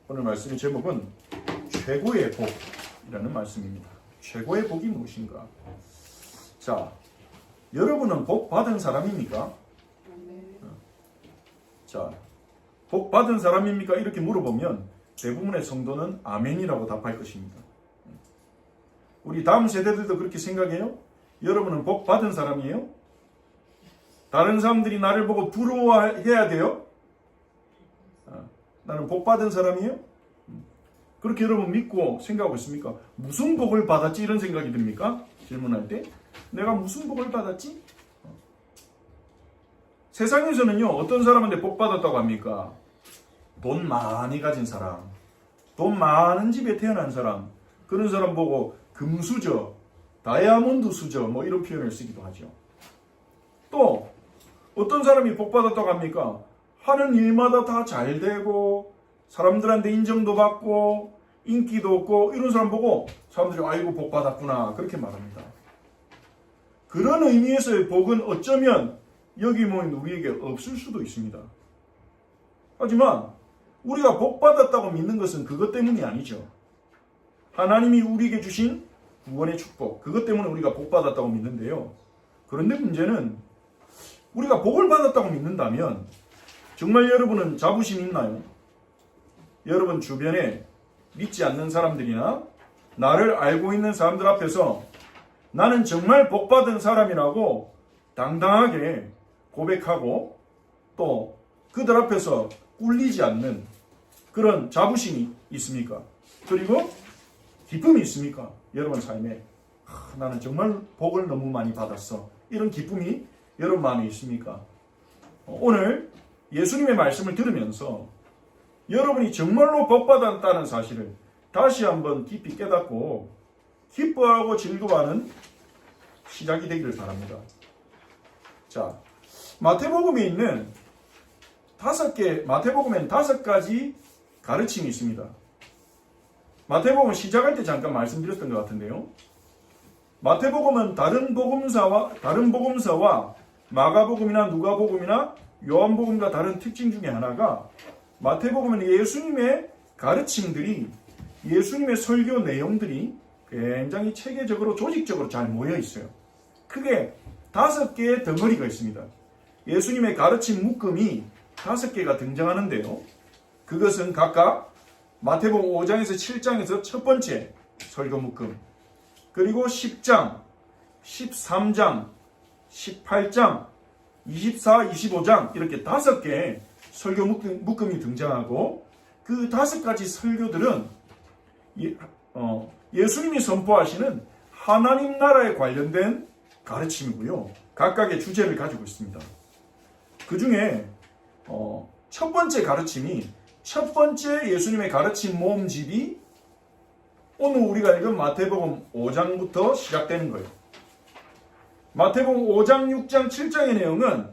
오늘 말씀의 제목은 최고의 복이라는 말씀입니다. 최고의 복이 무엇인가? 자, 여러분은 복 받은 사람입니까? 자, 복 받은 사람입니까? 이렇게 물어보면 대부분의 성도는 아멘이라고 답할 것입니다. 우리 다음 세대들도 그렇게 생각해요? 여러분은 복 받은 사람이에요? 다른 사람들이 나를 보고 부러워해야 돼요? 나는 복 받은 사람이에요? 그렇게 여러분 믿고 생각하고 있습니까? 무슨 복을 받았지? 이런 생각이 듭니까? 질문할 때 내가 무슨 복을 받았지? 세상에서는요, 어떤 사람한테 복 받았다고 합니까? 돈 많이 가진 사람, 돈 많은 집에 태어난 사람, 그런 사람 보고 금수저, 다이아몬드 수저 뭐 이런 표현을 쓰기도 하죠. 또 어떤 사람이 복 받았다고 합니까? 하는 일마다 다 잘 되고 사람들한테 인정도 받고 인기도 없고 이런 사람 보고 사람들이 아이고 복 받았구나 그렇게 말합니다. 그런 의미에서의 복은 어쩌면 여기 모인 우리에게 없을 수도 있습니다. 하지만 우리가 복 받았다고 믿는 것은 그것 때문이 아니죠. 하나님이 우리에게 주신 구원의 축복, 그것 때문에 우리가 복 받았다고 믿는데요. 그런데 문제는 우리가 복을 받았다고 믿는다면 정말 여러분은 자부심 있나요? 여러분 주변에 믿지 않는 사람들이나 나를 알고 있는 사람들 앞에서 나는 정말 복 받은 사람이라고 당당하게 고백하고 또 그들 앞에서 꿀리지 않는 그런 자부심이 있습니까? 그리고 기쁨이 있습니까? 여러분 삶에 나는 정말 복을 너무 많이 받았어. 이런 기쁨이 여러분 마음에 있습니까? 오늘 예수님의 말씀을 들으면서 여러분이 정말로 복 받았다는 사실을 다시 한번 깊이 깨닫고 기뻐하고 즐거워하는 시작이 되기를 바랍니다. 자, 마태복음에 있는 마태복음에는 5가지 가르침이 있습니다. 마태복음 시작할 때 잠깐 말씀드렸던 것 같은데요. 마태복음은 다른 복음서와 마가복음이나 누가복음이나 요한복음과 다른 특징 중에 하나가 마태복음은 예수님의 가르침들이 예수님의 설교 내용들이 굉장히 체계적으로 조직적으로 잘 모여 있어요. 크게 5개의 덩어리가 있습니다. 예수님의 가르침 묶음이 5개가 등장하는데요. 그것은 각각 마태복음 5장에서 7장에서 첫 번째 설교 묶음, 그리고 10장, 13장, 18장, 24, 25장 이렇게 5개의 설교 묶음이 등장하고 그 5가지 설교들은 예수님이 선포하시는 하나님 나라에 관련된 가르침이고요. 각각의 주제를 가지고 있습니다. 그 중에 첫 번째 가르침이 첫 번째 예수님의 가르침 모음집이 오늘 우리가 읽은 마태복음 5장부터 시작되는 거예요. 마태복음 5장, 6장, 7장의 내용은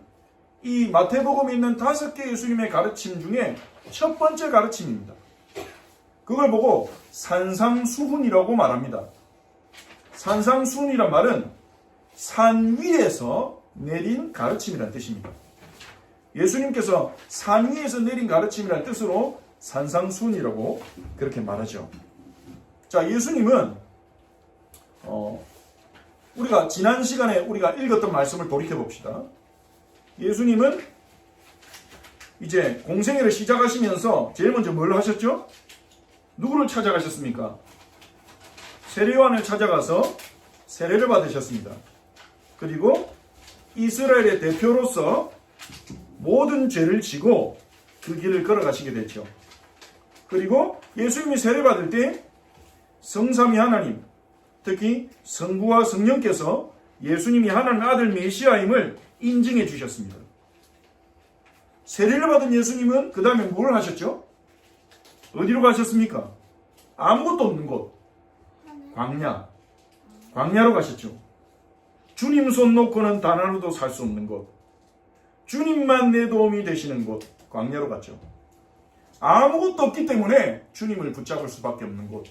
이 마태복음에 있는 5개 예수님의 가르침 중에 첫 번째 가르침입니다. 그걸 보고 산상수훈이라고 말합니다. 산상수훈이란 말은 산 위에서 내린 가르침이라는 뜻입니다. 예수님께서 산 위에서 내린 가르침이라는 뜻으로 산상수훈이라고 그렇게 말하죠. 자, 예수님은 우리가 지난 시간에 우리가 읽었던 말씀을 돌이켜 봅시다. 예수님은 이제 공생애를 시작하시면서 제일 먼저 뭘 하셨죠? 누구를 찾아가셨습니까? 세례요한을 찾아가서 세례를 받으셨습니다. 그리고 이스라엘의 대표로서 모든 죄를 지고 그 길을 걸어가시게 됐죠. 그리고 예수님이 세례받을 때 성삼위 하나님, 특히 성부와 성령께서 예수님이 하나님의 아들 메시아임을 인증해 주셨습니다. 세례를 받은 예수님은 그 다음에 뭘 하셨죠? 어디로 가셨습니까? 아무것도 없는 곳, 광야로 가셨죠. 주님 손 놓고는 단 하루도 살 수 없는 곳, 주님만 내 도움이 되시는 곳, 광야로 갔죠. 아무것도 없기 때문에 주님을 붙잡을 수밖에 없는 곳,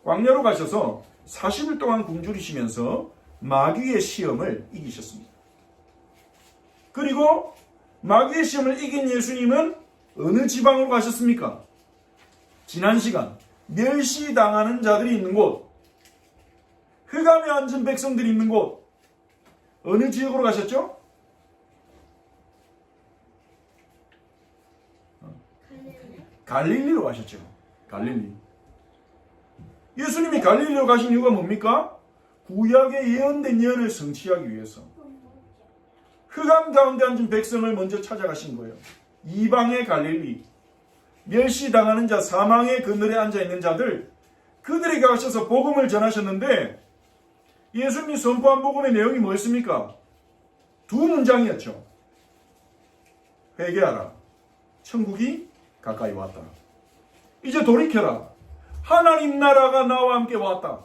광야로 가셔서 40일 동안 굶주리시면서 마귀의 시험을 이기셨습니다. 그리고 마귀의 시험을 이긴 예수님은 어느 지방으로 가셨습니까? 지난 시간 멸시당하는 자들이 있는 곳, 흑암에 앉은 백성들이 있는 곳, 어느 지역으로 가셨죠? 갈릴리로 가셨죠. 갈릴리. 예수님이 갈릴리로 가신 이유가 뭡니까? 구약에 예언된 예언을 성취하기 위해서. 흑암 가운데 앉은 백성을 먼저 찾아가신 거예요. 이방의 갈릴리, 멸시당하는 자, 사망의 그늘에 앉아있는 자들, 그들에게 가셔서 복음을 전하셨는데 예수님이 선포한 복음의 내용이 뭐였습니까? 두 문장이었죠. 회개하라, 천국이 가까이 왔다. 이제 돌이켜라, 하나님 나라가 나와 함께 왔다.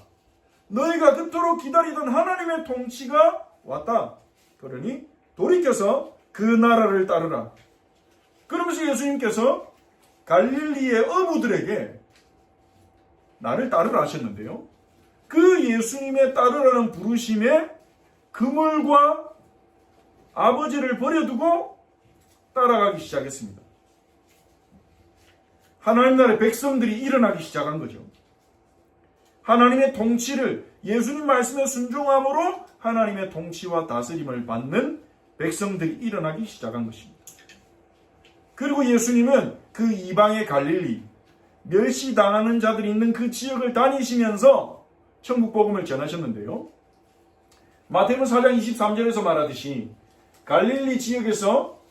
너희가 그토록 기다리던 하나님의 통치가 왔다. 그러니 돌이켜서 그 나라를 따르라. 그러면서 예수님께서 갈릴리의 어부들에게 나를 따르라 하셨는데요. 그 예수님의 따르라는 부르심에 그물과 아버지를 버려두고 따라가기 시작했습니다. 하나님 나라의 백성들이 일어나기 시작한 거죠. 하나님의 통치를, 예수님 말씀에 순종함으로 하나님의 통치와 다스림을 받는 백성들이 일어나기 시작한 것입니다. 그리고 예수님은 그 이방의 갈릴리, 멸시당하는 자들이 있는 그 지역을 다니시면서 천국 복음을 전하셨는데요. 마태복음 4장 23절에서 말하듯이 갈릴리 지역에서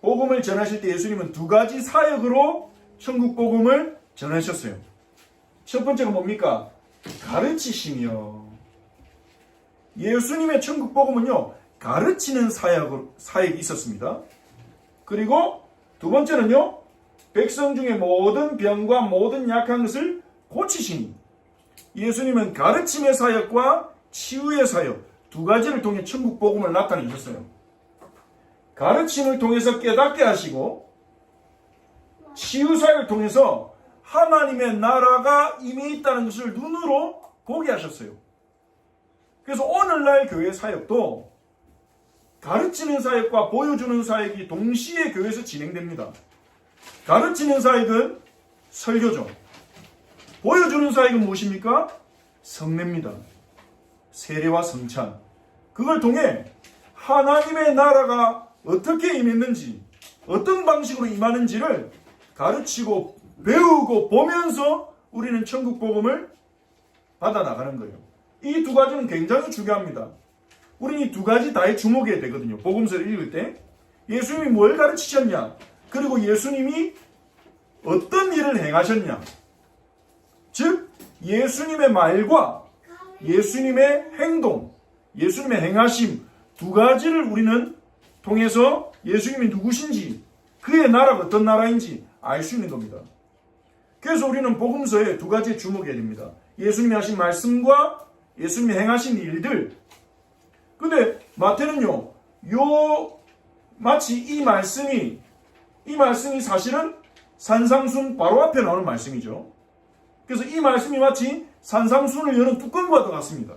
복음을 전하실 때 예수님은 두 가지 사역으로 천국 복음을 전하셨어요. 첫 번째가 뭡니까? 가르치시며. 예수님의 천국 복음은요, 가르치는 사역이 있었습니다. 그리고 두 번째는요, 백성 중에 모든 병과 모든 약한 것을 고치시니. 예수님은 가르침의 사역과 치유의 사역 두 가지를 통해 천국 복음을 나타내셨어요. 가르침을 통해서 깨닫게 하시고 치유 사역을 통해서 하나님의 나라가 이미 있다는 것을 눈으로 보게 하셨어요. 그래서 오늘날 교회 사역도 가르치는 사역과 보여주는 사역이 동시에 교회에서 진행됩니다. 가르치는 사역은 설교죠. 보여주는 사역은 무엇입니까? 성례입니다. 세례와 성찬. 그걸 통해 하나님의 나라가 어떻게 임했는지, 어떤 방식으로 임하는지를 가르치고 배우고 보면서 우리는 천국 복음을 받아 나가는 거예요. 이 두 가지는 굉장히 중요합니다. 우리는 이 두 가지 다에 주목해야 되거든요. 복음서를 읽을 때 예수님이 뭘 가르치셨냐, 그리고 예수님이 어떤 일을 행하셨냐, 즉 예수님의 말과 예수님의 행동, 예수님의 행하심 두 가지를 우리는 통해서 예수님이 누구신지, 그의 나라가 어떤 나라인지 알 수 있는 겁니다. 그래서 우리는 복음서에 두 가지에 주목해야 됩니다. 예수님이 하신 말씀과 예수님이 행하신 일들. 근데 마태는요, 마치 이 말씀이 사실은 산상순 바로 앞에 나오는 말씀이죠. 그래서 이 말씀이 마치 산상순을 여는 뚜껑과도 같습니다.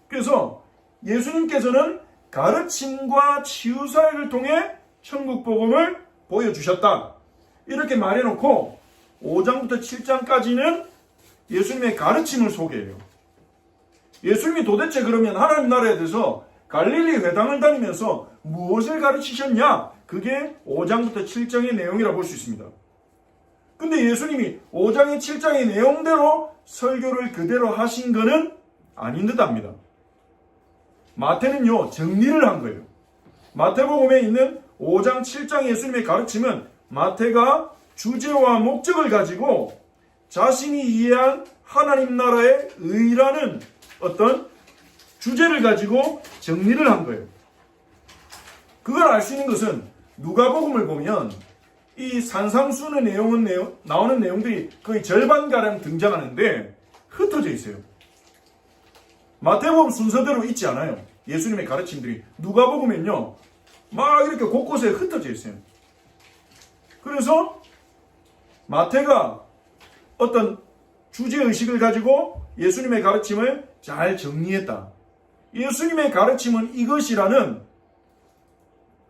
그래서 예수님께서는 가르침과 치유사역을 통해 천국 복음을 보여주셨다. 이렇게 말해놓고 5장부터 7장까지는 예수님의 가르침을 소개해요. 예수님이 도대체 그러면 하나님 나라에 대해서 갈릴리 회당을 다니면서 무엇을 가르치셨냐? 그게 5장부터 7장의 내용이라 볼 수 있습니다. 근데 예수님이 5장의 7장의 내용대로 설교를 그대로 하신 것은 아닌 듯 합니다. 마태는요, 정리를 한 거예요. 마태복음에 있는 5장, 7장 예수님의 가르침은 마태가 주제와 목적을 가지고 자신이 이해한 하나님 나라의 의라는 어떤 주제를 가지고 정리를 한 거예요. 그걸 알 수 있는 것은 누가복음을 보면 이 산상수훈의 나오는 내용들이 거의 절반가량 등장하는데 흩어져 있어요. 마태복음 순서대로 있지 않아요. 예수님의 가르침들이. 누가복음엔요, 막 이렇게 곳곳에 흩어져 있어요. 그래서 마태가 어떤 주제의식을 가지고 예수님의 가르침을 잘 정리했다. 예수님의 가르침은 이것이라는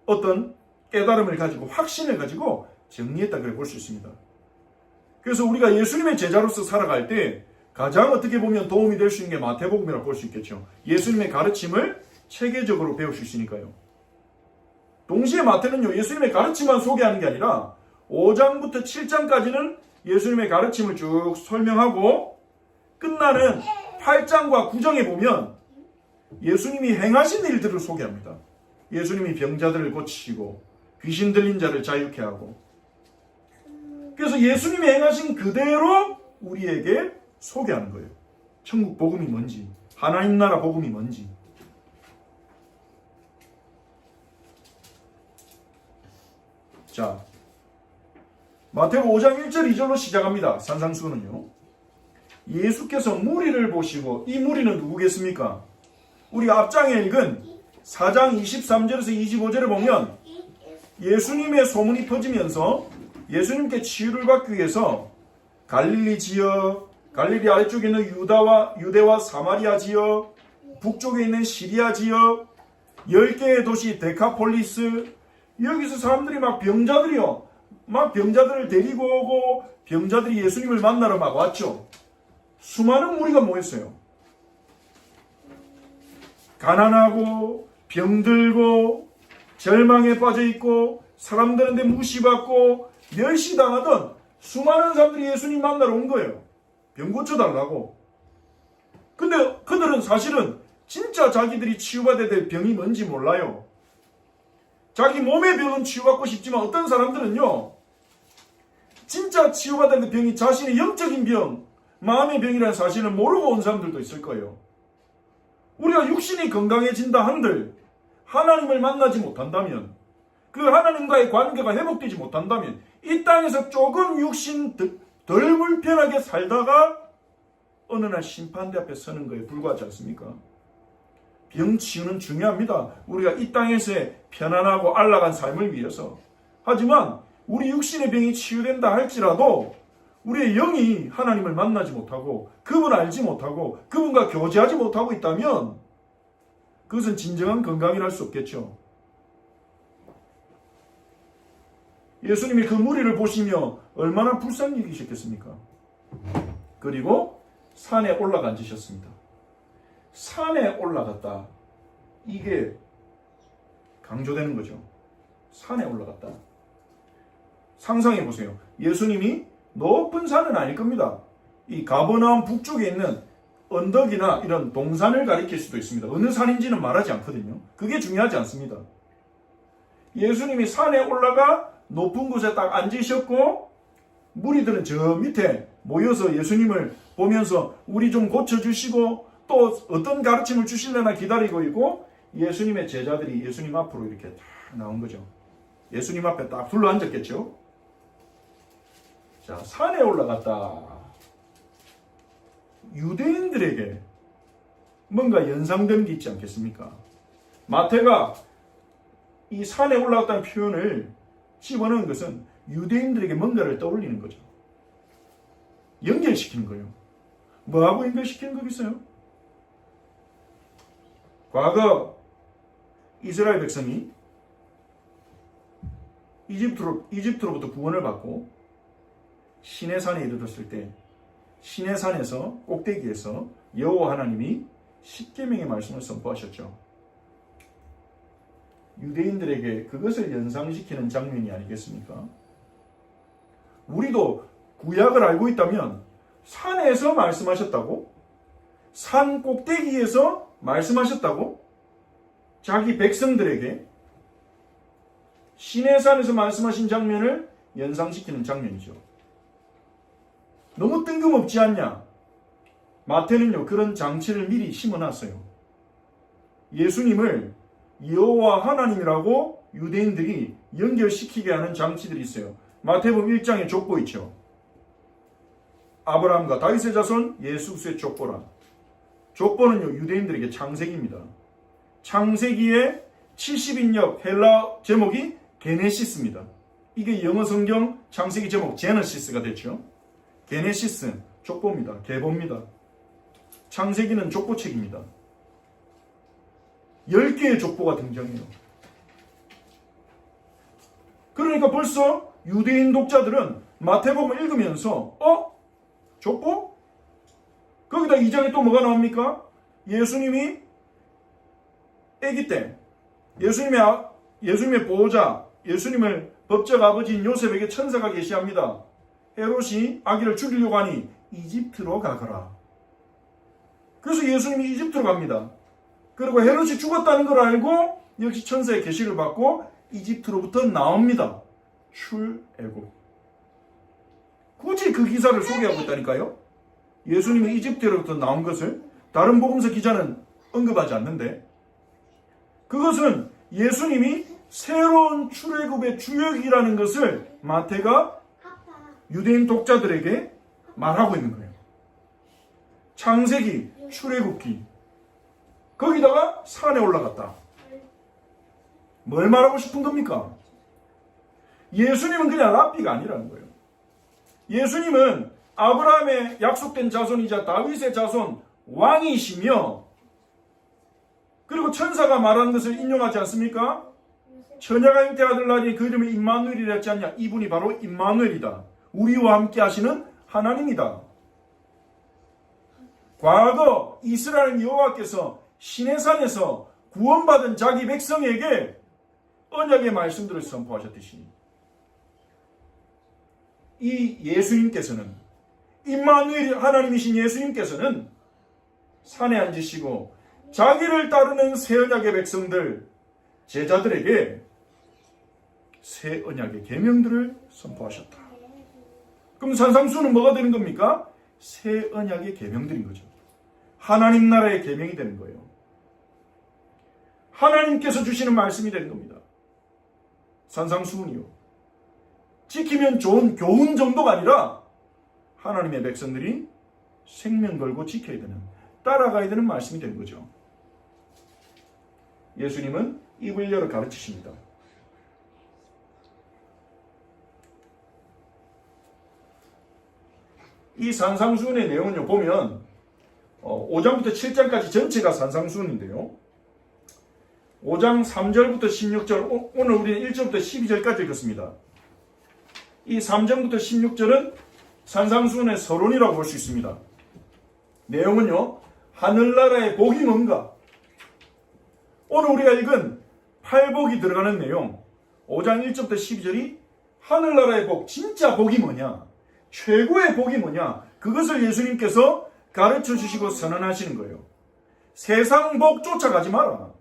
어떤 깨달음을 가지고 확신을 가지고 정리했다 그래 볼 수 있습니다. 그래서 우리가 예수님의 제자로서 살아갈 때 가장 어떻게 보면 도움이 될 수 있는 게 마태복음이라고 볼 수 있겠죠. 예수님의 가르침을 체계적으로 배울 수 있으니까요. 동시에 마태는요, 예수님의 가르침만 소개하는 게 아니라 5장부터 7장까지는 예수님의 가르침을 쭉 설명하고 끝나는 8장과 9장에 보면 예수님이 행하신 일들을 소개합니다. 예수님이 병자들을 고치시고 귀신 들린 자를 자유케 하고, 그래서 예수님이 행하신 그대로 우리에게 소개하는 거예요. 천국 복음이 뭔지, 하나님 나라 복음이 뭔지. 자, 마태복음 5장 1절 2절로 시작합니다. 산상수훈은요. 예수께서 무리를 보시고, 이 무리는 누구겠습니까? 우리 앞장에 읽은 4장 23절에서 25절에 보면 예수님의 소문이 퍼지면서 예수님께 치유를 받기 위해서 갈릴리 지역, 갈릴리 아래쪽에 있는 유대와 사마리아 지역, 북쪽에 있는 시리아 지역, 10개의 도시 데카폴리스, 여기서 사람들이 막 병자들을 데리고 오고 병자들이 예수님을 만나러 막 왔죠. 수많은 무리가 모였어요. 가난하고 병들고 절망에 빠져있고 사람들한테 무시받고 멸시당하던 수많은 사람들이 예수님 만나러 온 거예요. 병 고쳐달라고. 근데 그들은 사실은 진짜 자기들이 치유받아야 될 병이 뭔지 몰라요. 자기 몸의 병은 치유받고 싶지만 어떤 사람들은요, 진짜 치유받아야 될 병이 자신의 영적인 병, 마음의 병이라는 사실을 모르고 온 사람들도 있을 거예요. 우리가 육신이 건강해진다 한들 하나님을 만나지 못한다면, 그 하나님과의 관계가 회복되지 못한다면 이 땅에서 조금 육신 덜 불편하게 살다가 어느 날 심판대 앞에 서는 거에 불과하지 않습니까? 병 치유는 중요합니다. 우리가 이 땅에서의 편안하고 안락한 삶을 위해서. 하지만 우리 육신의 병이 치유된다 할지라도 우리의 영이 하나님을 만나지 못하고 그분을 알지 못하고 그분과 교제하지 못하고 있다면 그것은 진정한 건강이라 할 수 없겠죠. 예수님이 그 무리를 보시며 얼마나 불쌍히 여기셨겠습니까? 그리고 산에 올라가 앉으셨습니다. 산에 올라갔다. 이게 강조되는 거죠. 산에 올라갔다. 상상해 보세요. 예수님이 높은 산은 아닐 겁니다. 이 가버나움 북쪽에 있는 언덕이나 이런 동산을 가리킬 수도 있습니다. 어느 산인지는 말하지 않거든요. 그게 중요하지 않습니다. 예수님이 산에 올라가 높은 곳에 딱 앉으셨고 무리들은 저 밑에 모여서 예수님을 보면서 우리 좀 고쳐주시고 또 어떤 가르침을 주실려나 기다리고 있고, 예수님의 제자들이 예수님 앞으로 이렇게 딱 나온 거죠. 예수님 앞에 딱 둘러앉았겠죠. 자, 산에 올라갔다. 유대인들에게 뭔가 연상된 게 있지 않겠습니까? 마태가 이 산에 올라갔다는 표현을 집어넣은 것은 유대인들에게 뭔가를 떠올리는 거죠. 연결시키는 거예요. 뭐하고 연결시키는 거겠어요? 과거 이스라엘 백성이 이집트로부터 구원을 받고 시내산에 이르렀을 때 시내산에서 꼭대기에서 여호와 하나님이 십계명의 말씀을 선포하셨죠. 유대인들에게 그것을 연상시키는 장면이 아니겠습니까? 우리도 구약을 알고 있다면 산에서 말씀하셨다고? 산 꼭대기에서 말씀하셨다고? 자기 백성들에게 시내산에서 말씀하신 장면을 연상시키는 장면이죠. 너무 뜬금없지 않냐? 마태는요, 그런 장치를 미리 심어놨어요. 예수님을 여호와 하나님이라고 유대인들이 연결시키게 하는 장치들이 있어요. 마태복음 1장에 족보 있죠. 아브라함과 다윗의 자손 예수의 족보라. 족보는요, 유대인들에게 창세기입니다. 창세기의 70인역 헬라 제목이 게네시스입니다. 이게 영어 성경 창세기 제목 제너시스가 됐죠. 게네시스, 족보입니다. 계보입니다. 창세기는 족보책입니다. 10개의 족보가 등장해요. 그러니까 벌써 유대인 독자들은 마태복음 읽으면서 족보? 거기다 2장에 또 뭐가 나옵니까? 예수님이 아기 때 예수님의 보호자 예수님을 법적 아버지인 요셉에게 천사가 계시합니다. 헤롯이 아기를 죽이려고 하니 이집트로 가거라. 그래서 예수님이 이집트로 갑니다. 그리고 헤롯이 죽었다는 걸 알고 역시 천사의 계시를 받고 이집트로부터 나옵니다. 출애굽. 굳이 그 기사를 소개하고 있다니까요. 예수님이 이집트로부터 나온 것을 다른 복음서 기자는 언급하지 않는데, 그것은 예수님이 새로운 출애굽의 주역이라는 것을 마태가 유대인 독자들에게 말하고 있는 거예요. 창세기, 출애굽기, 거기다가 산에 올라갔다. 뭘 말하고 싶은 겁니까? 예수님은 그냥 랍비가 아니라는 거예요. 예수님은 아브라함의 약속된 자손이자 다윗의 자손 왕이시며, 그리고 천사가 말하는 것을 인용하지 않습니까? 처녀가 잉태 아들 낳으니 그 이름을 임마누엘이라 했지 않냐? 이분이 바로 임마누엘이다. 우리와 함께 하시는 하나님이다. 과거 이스라엘 여호와께서 시내산에서 구원받은 자기 백성에게 언약의 말씀들을 선포하셨듯이, 이 예수님께서는, 임마누엘이 하나님이신 예수님께서는 산에 앉으시고 자기를 따르는 새 언약의 백성들, 제자들에게 새 언약의 계명들을 선포하셨다. 그럼 산상수는 뭐가 되는 겁니까? 새 언약의 계명들인 거죠. 하나님 나라의 계명이 되는 거예요. 하나님께서 주시는 말씀이 되는 겁니다. 산상수훈이요. 지키면 좋은 교훈 정도가 아니라 하나님의 백성들이 생명 걸고 지켜야 되는, 따라가야 되는 말씀이 되는 거죠. 예수님은 입을 열어 가르치십니다. 이 산상수훈의 내용은요, 보면 5장부터 7장까지 전체가 산상수훈인데요, 5장 3절부터 16절, 오늘 우리는 1절부터 12절까지 읽었습니다. 이 3장부터 16절은 산상수훈의 서론이라고 볼 수 있습니다. 내용은요, 하늘나라의 복이 뭔가, 오늘 우리가 읽은 팔복이 들어가는 내용, 5장 1절부터 12절이 하늘나라의 복, 진짜 복이 뭐냐, 최고의 복이 뭐냐, 그것을 예수님께서 가르쳐 주시고 선언하시는 거예요. 세상 복 쫓아가지 마라.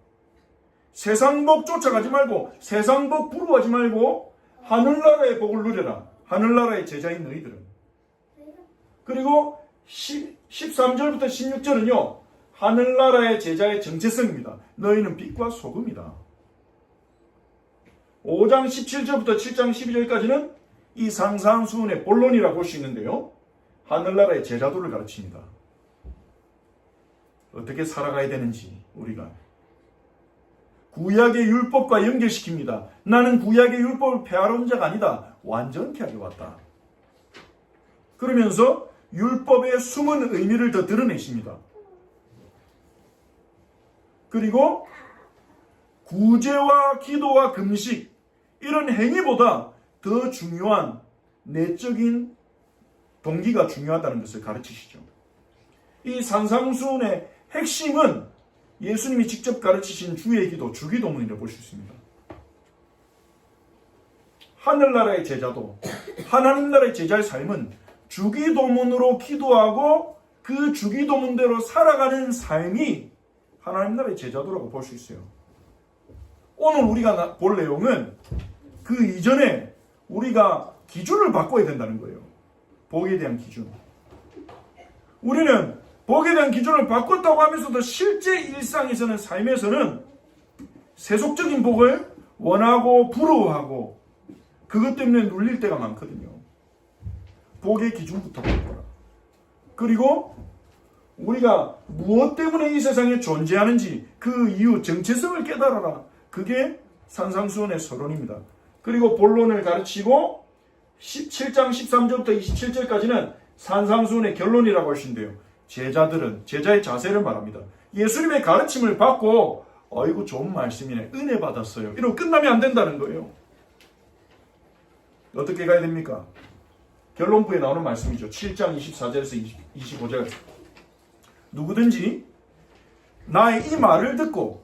세상 복 쫓아가지 말고, 세상 복 부러워하지 말고 하늘나라의 복을 누려라. 하늘나라의 제자인 너희들은. 그리고 13절부터 16절은요, 하늘나라의 제자의 정체성입니다. 너희는 빛과 소금이다. 5장 17절부터 7장 12절까지는 이 산상수훈의 본론이라고 볼 수 있는데요, 하늘나라의 제자도를 가르칩니다. 어떻게 살아가야 되는지 우리가 구약의 율법과 연결시킵니다. 나는 구약의 율법을 폐하러 온 자가 아니다. 완전케 하려 왔다. 그러면서 율법의 숨은 의미를 더 드러내십니다. 그리고 구제와 기도와 금식, 이런 행위보다 더 중요한 내적인 동기가 중요하다는 것을 가르치시죠. 이 산상수훈의 핵심은 예수님이 직접 가르치신 주의 기도, 주기도문이라고 볼 수 있습니다. 하늘나라의 제자도, 하나님 나라의 제자의 삶은 주기도문으로 기도하고 그 주기도문대로 살아가는 삶이 하나님 나라의 제자도라고 볼 수 있어요. 오늘 우리가 볼 내용은 그 이전에 우리가 기준을 바꿔야 된다는 거예요. 복에 대한 기준. 우리는 복에 대한 기준을 바꿨다고 하면서도 실제 일상에서는, 삶에서는 세속적인 복을 원하고 부러워하고 그것 때문에 눌릴 때가 많거든요. 복의 기준부터 바꿔라. 그리고 우리가 무엇 때문에 이 세상에 존재하는지 그 이유, 정체성을 깨달아라. 그게 산상수훈의 서론입니다. 그리고 본론을 가르치고 17장 13절부터 27절까지는 산상수훈의 결론이라고 할 수 있는데요, 제자들은 제자의 자세를 말합니다. 예수님의 가르침을 받고 어이구 좋은 말씀이네, 은혜 받았어요, 이러고 끝나면 안 된다는 거예요. 어떻게 가야 됩니까? 결론부에 나오는 말씀이죠. 7장 24절에서 25절. 누구든지 나의 이 말을 듣고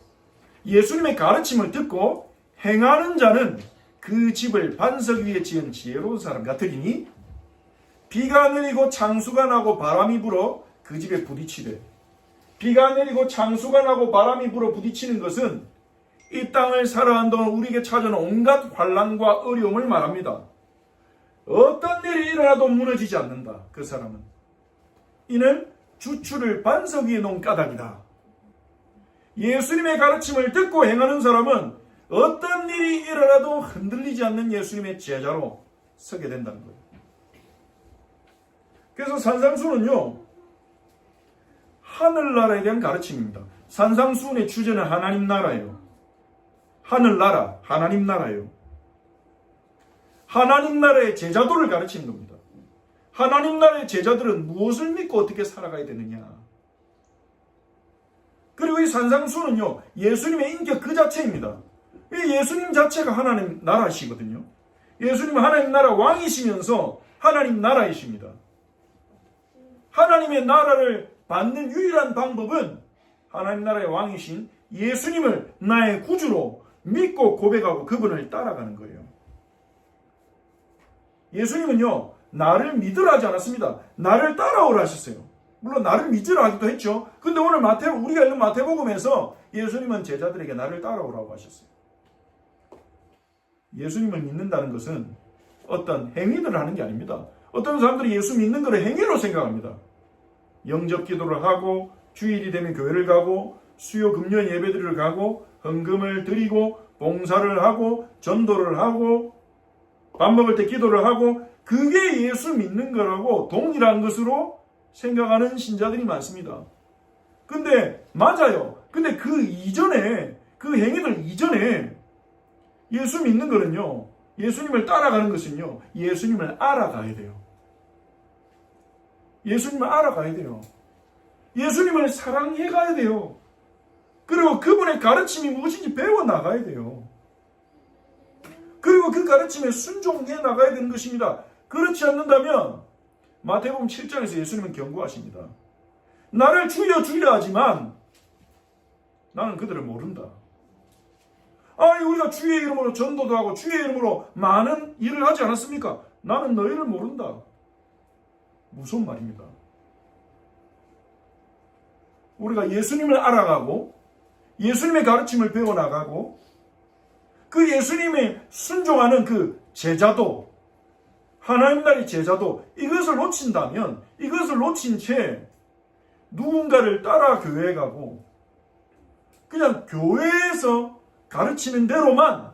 예수님의 가르침을 듣고 행하는 자는 그 집을 반석 위에 지은 지혜로운 사람 같으리니 비가 내리고 창수가 나고 바람이 불어 그 집에 부딪히되. 비가 내리고 창수가 나고 바람이 불어 부딪히는 것은 이 땅을 살아가는 동안 우리에게 찾아오는 온갖 환난과 어려움을 말합니다. 어떤 일이 일어나도 무너지지 않는다. 그 사람은. 이는 주추를 반석 위에 놓은 까닭이다. 예수님의 가르침을 듣고 행하는 사람은 어떤 일이 일어나도 흔들리지 않는 예수님의 제자로 서게 된다는 거예요. 그래서 산상수훈은요, 하늘나라에 대한 가르침입니다. 산상수훈의 주제는 하나님 나라예요. 하늘나라, 하나님 나라예요. 하나님 나라의 제자도를 가르치는 겁니다. 하나님 나라의 제자들은 무엇을 믿고 어떻게 살아가야 되느냐. 그리고 이 산상수훈은요, 예수님의 인격 그 자체입니다. 예수님 자체가 하나님 나라시거든요. 예수님은 하나님 나라 왕이시면서 하나님 나라이십니다. 하나님의 나라를 받는 유일한 방법은 하나님 나라의 왕이신 예수님을 나의 구주로 믿고 고백하고 그분을 따라가는 거예요. 예수님은요, 나를 믿으라 하지 않았습니다. 나를 따라오라 하셨어요. 물론 나를 믿으라 하기도 했죠. 근데 오늘 우리가 읽는 마태복음에서 예수님은 제자들에게 나를 따라오라고 하셨어요. 예수님을 믿는다는 것은 어떤 행위들을 하는 게 아닙니다. 어떤 사람들이 예수 믿는 것을 행위로 생각합니다. 영접 기도를 하고 주일이 되면 교회를 가고 수요 금요 예배드리러 가고 헌금을 드리고 봉사를 하고 전도를 하고 밥 먹을 때 기도를 하고 그게 예수 믿는 거라고 동일한 것으로 생각하는 신자들이 많습니다. 근데 맞아요. 근데 그 이전에 그 행위들 이전에 예수 믿는 거는요, 예수님을 따라가는 것은요, 예수님을 알아가야 돼요. 예수님을 알아가야 돼요. 예수님을 사랑해 가야 돼요. 그리고 그분의 가르침이 무엇인지 배워나가야 돼요. 그리고 그 가르침에 순종해 나가야 되는 것입니다. 그렇지 않는다면 마태복음 7장에서 예수님은 경고하십니다. 나를 주여 하지만 나는 그들을 모른다. 아니 우리가 주의 이름으로 전도도 하고 주의 이름으로 많은 일을 하지 않았습니까? 나는 너희를 모른다. 무서운 말입니다. 우리가 예수님을 알아가고 예수님의 가르침을 배워나가고 그 예수님의 순종하는 그 제자도, 하나님 나라의 제자도 이것을 놓친다면, 이것을 놓친 채 누군가를 따라 교회에 가고 그냥 교회에서 가르치는 대로만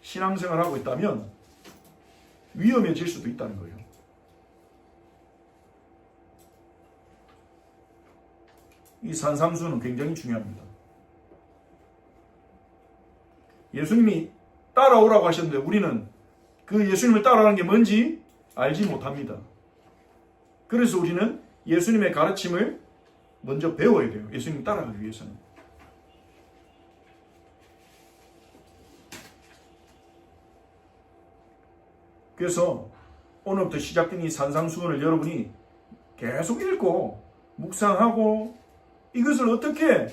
신앙생활을 하고 있다면 위험해질 수도 있다는 거예요. 이 산상수훈은 굉장히 중요합니다. 예수님이 따라오라고 하셨는데 우리는 그 예수님을 따라가는 게 뭔지 알지 못합니다. 그래서 우리는 예수님의 가르침을 먼저 배워야 돼요. 예수님 따라가기 위해서는. 그래서 오늘부터 시작된 이 산상수훈을 여러분이 계속 읽고 묵상하고 이것을 어떻게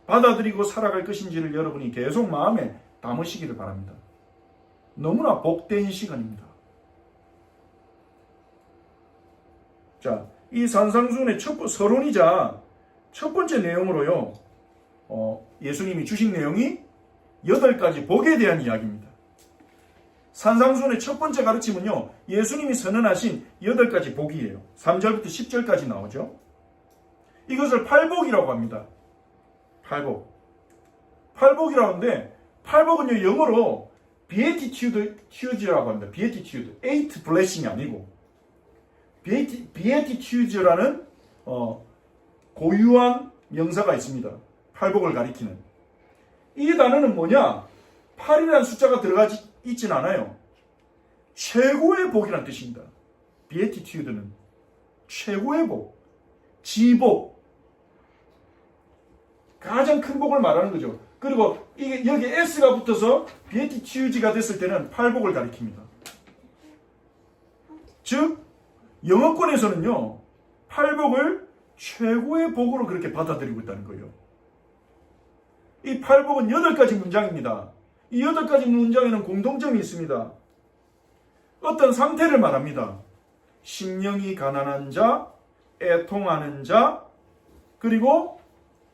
받아들이고 살아갈 것인지를 여러분이 계속 마음에 담으시기를 바랍니다. 너무나 복된 시간입니다. 자, 이 산상수훈의 서론이자 첫 번째 내용으로요, 예수님이 주신 내용이 8가지 복에 대한 이야기입니다. 산상수훈의 첫 번째 가르침은요, 예수님이 선언하신 8가지 복이에요. 3절부터 10절까지 나오죠. 이것을 팔복이라고 합니다. 팔복이라고 하는데, 팔복은요, 영어로 beatitude라고 합니다. beatitude. eight blessing이 아니고, beatitude라는, 고유한 명사가 있습니다. 팔복을 가리키는. 이 단어는 뭐냐? 8이라는 숫자가 들어가지 있진 않아요. 최고의 복이라는 뜻입니다. beatitude는 최고의 복, 지복, 가장 큰 복을 말하는 거죠. 그리고 이게 여기 S가 붙어서 beatitude가 됐을 때는 팔복을 가리킵니다. 즉 영어권에서는요 팔복을 최고의 복으로 그렇게 받아들이고 있다는 거예요. 이 팔복은 8가지 문장입니다. 이 8가지 문장에는 공통점이 있습니다. 어떤 상태를 말합니다. 심령이 가난한 자, 애통하는 자, 그리고